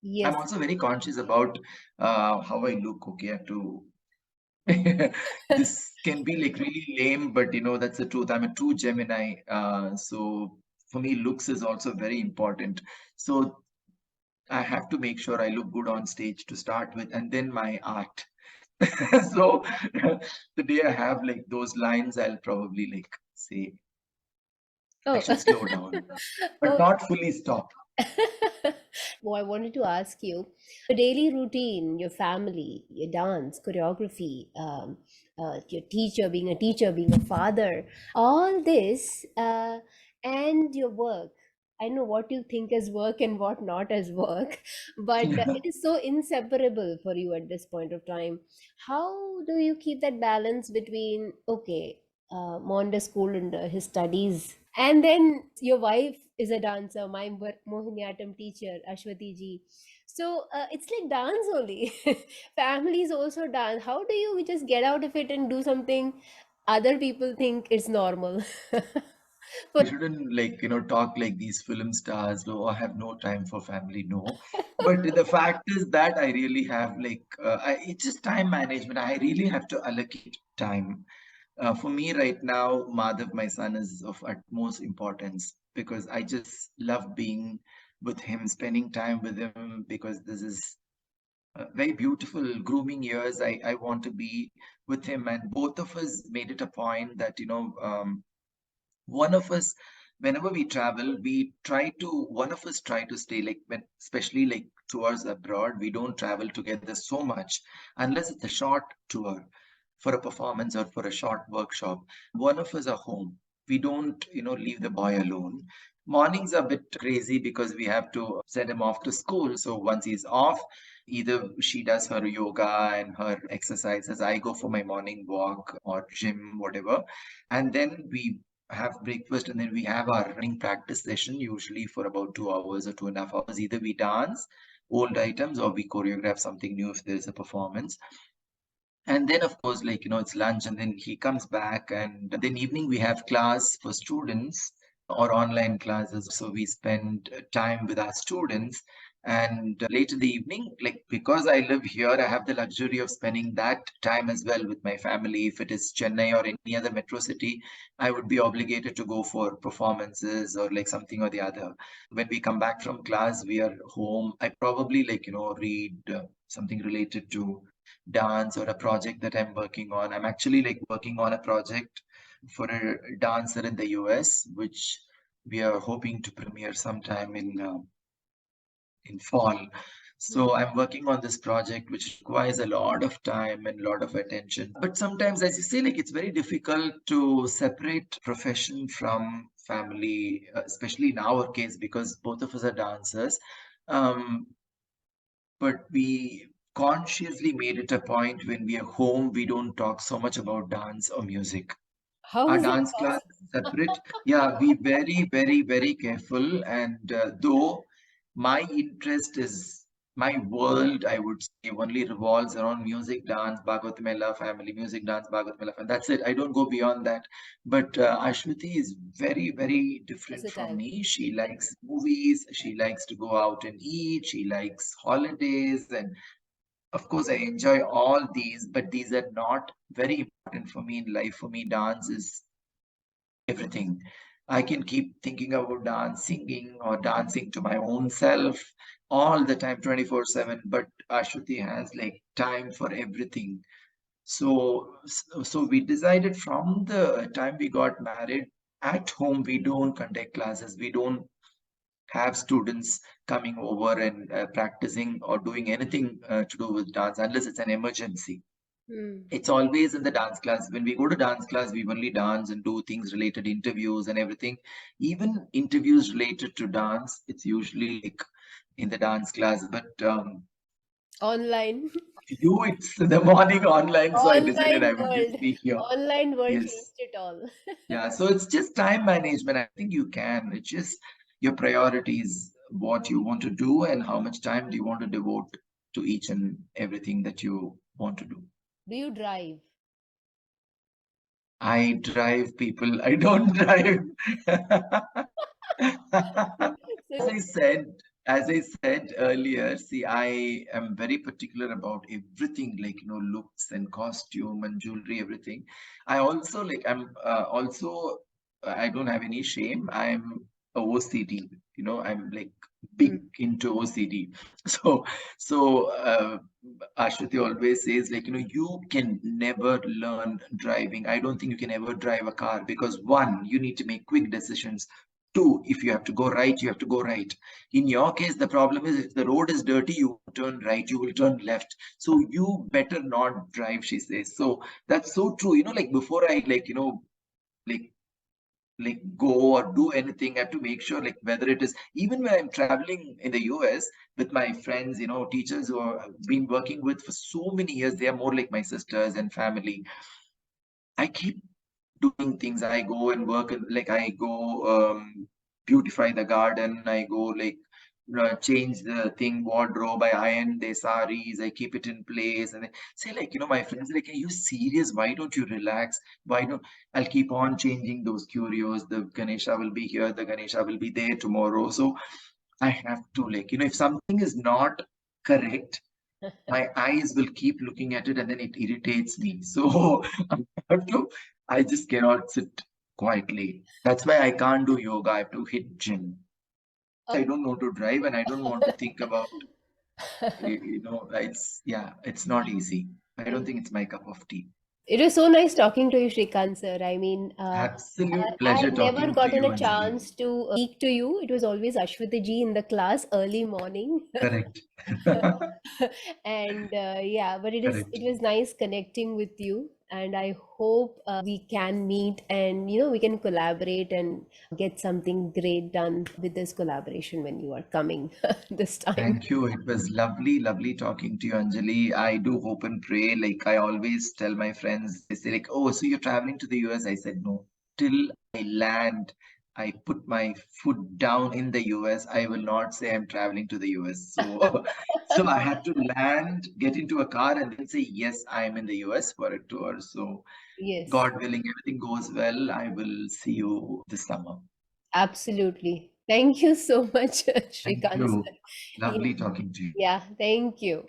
I'm Yes. also very conscious about how I look. Okay, I have to this can be like really lame, but that's the truth. I'm a true Gemini. So for me, looks is also very important. So I have to make sure I look good on stage to start with, and then my art. So the day I have like those lines, I'll probably like say I Oh, should slow down, but oh. not fully stop. Well, I wanted to ask you your daily routine, your family, your dance, choreography, your teacher, being a father, all this, and your work. I know what you think as work and what not as work, but it is so inseparable for you at this point of time. How do you keep that balance between, okay, Monday school and his studies, and then your wife is a dancer, my Mohiniyattam teacher, Ashwati ji. So it's like dance only. Families also dance. How do you just get out of it and do something other people think is normal? For We shouldn't like talk like these film stars. No, I have no time for family. No, but the fact is that I really have like it's just time management. I really have to allocate time. For me right now, Madhav, my son, is of utmost importance because I just love being with him, spending time with him because this is very beautiful grooming years. I want to be with him, and both of us made it a point that one of us whenever we travel we try to one of us try to stay like when especially like tours abroad we don't travel together so much unless it's a short tour for a performance or for a short workshop. One of us are home. We don't leave the boy alone. Mornings are a bit crazy because we have to send him off to school, so once he's off, either she does her yoga and her exercises, I go for my morning walk or gym, whatever, and then we have breakfast, and then we have our running practice session usually for about 2 hours or 2.5 hours. Either we dance old items or we choreograph something new if there's a performance. And then of course like it's lunch and then he comes back, and then evening we have class for students or online classes, so we spend time with our students. And later in the evening, like because I live here, I have the luxury of spending that time as well with my family. If it is Chennai or any other metro city, I would be obligated to go for performances or like something or the other. When we come back from class, we are home. I probably like read something related to dance or a project that I'm working on. I'm actually like working on a project for a dancer in the US, which we are hoping to premiere sometime in fall. So I'm working on this project, which requires a lot of time and a lot of attention. But sometimes, as you say, like it's very difficult to separate profession from family, especially in our case, because both of us are dancers. Um, but we consciously made it a point when we are home, we don't talk so much about dance or music. how Our is that dance class possible? is separate. Yeah, be very, very, very careful. And though my interest is my world, I would say, only revolves around music, dance, Bhagawatamela family, music, dance, Bhagawatamela family. That's it. I don't go beyond that. But Ashwati is very, very different from Versatile. me. She likes movies. She likes to go out and eat. She likes holidays. And of course, I enjoy all these, but these are not very important for me in life. For me, dance is everything. I can keep thinking about dance, singing, or dancing to my own self all the time, 24/7. But Ashwati has like time for everything. So we decided from the time we got married, at home, we don't conduct classes. We don't have students coming over and practicing or doing anything to do with dance unless it's an emergency. It's always in the dance class. When we go to dance class, we only dance and do things related, interviews and everything. Even interviews related to dance, it's usually like in the dance class. But Online. you, it's in the morning online, so I decided Online I would world. just be here. Online world Yes. changed it all. Yeah. So it's just time management. I think you can. It's just your priorities, what you want to do, and how much time do you want to devote to each and everything that you want to do. Do you drive? I drive people. I don't drive. As So, I said, as I said earlier, see, I am very particular about everything, like looks and costume and jewelry, everything. I also like. I don't have any shame. I'm a OCD. I'm like big into OCD. So, so Ashwati always says, like, you can never learn driving. I don't think you can ever drive a car because one, you need to make quick decisions. Two, if you have to go right, you have to go right. In your case, the problem is if the road is dirty, you won't turn right, you will turn left. So you better not drive, she says. So that's so true. Like before I like go or do anything, I have to make sure like whether it is even when I'm traveling in the US with my friends, teachers who have been working with for so many years, they are more like my sisters and family. I keep doing things. I go and work, and like I go beautify the garden. I go like change the thing wardrobe. I iron their saris. I keep it in place, and I say like my friends are like, "Are you serious? Why don't you relax? Why don't?" I'll keep on changing those curios. The Ganesha will be here. The Ganesha will be there tomorrow. So I have to like if something is not correct, my eyes will keep looking at it and then it irritates me. So I have to, I just cannot sit quietly. That's why I can't do yoga. I have to hit gym. I don't want to drive and I don't want to think about, it's not easy. I don't think it's my cup of tea. it was so nice talking to you, Shrikant sir. I mean, Absolute I pleasure had never talking to gotten you, a Anjali. chance to speak to you. It was always Ashwati ji in the class early morning. Correct. And yeah, but Correct. it was nice connecting with you, and I hope we can meet and we can collaborate and get something great done with this collaboration when you are coming this time. Thank you. It was lovely, lovely talking to you, Anjali. I do hope and pray. Like I always tell my friends, they say like, "Oh, so you're traveling to the US?" I said, "No. Till I land, I put my foot down in the US. I will not say I'm traveling to the US." So, so I had to land, get into a car, and then say, "Yes, I am in the US for a tour." So, Yes, God willing, everything goes well. I will see you this summer. absolutely. Thank you so much, Thank Shrikant you. sir. Lovely talking to you. Yeah, thank you.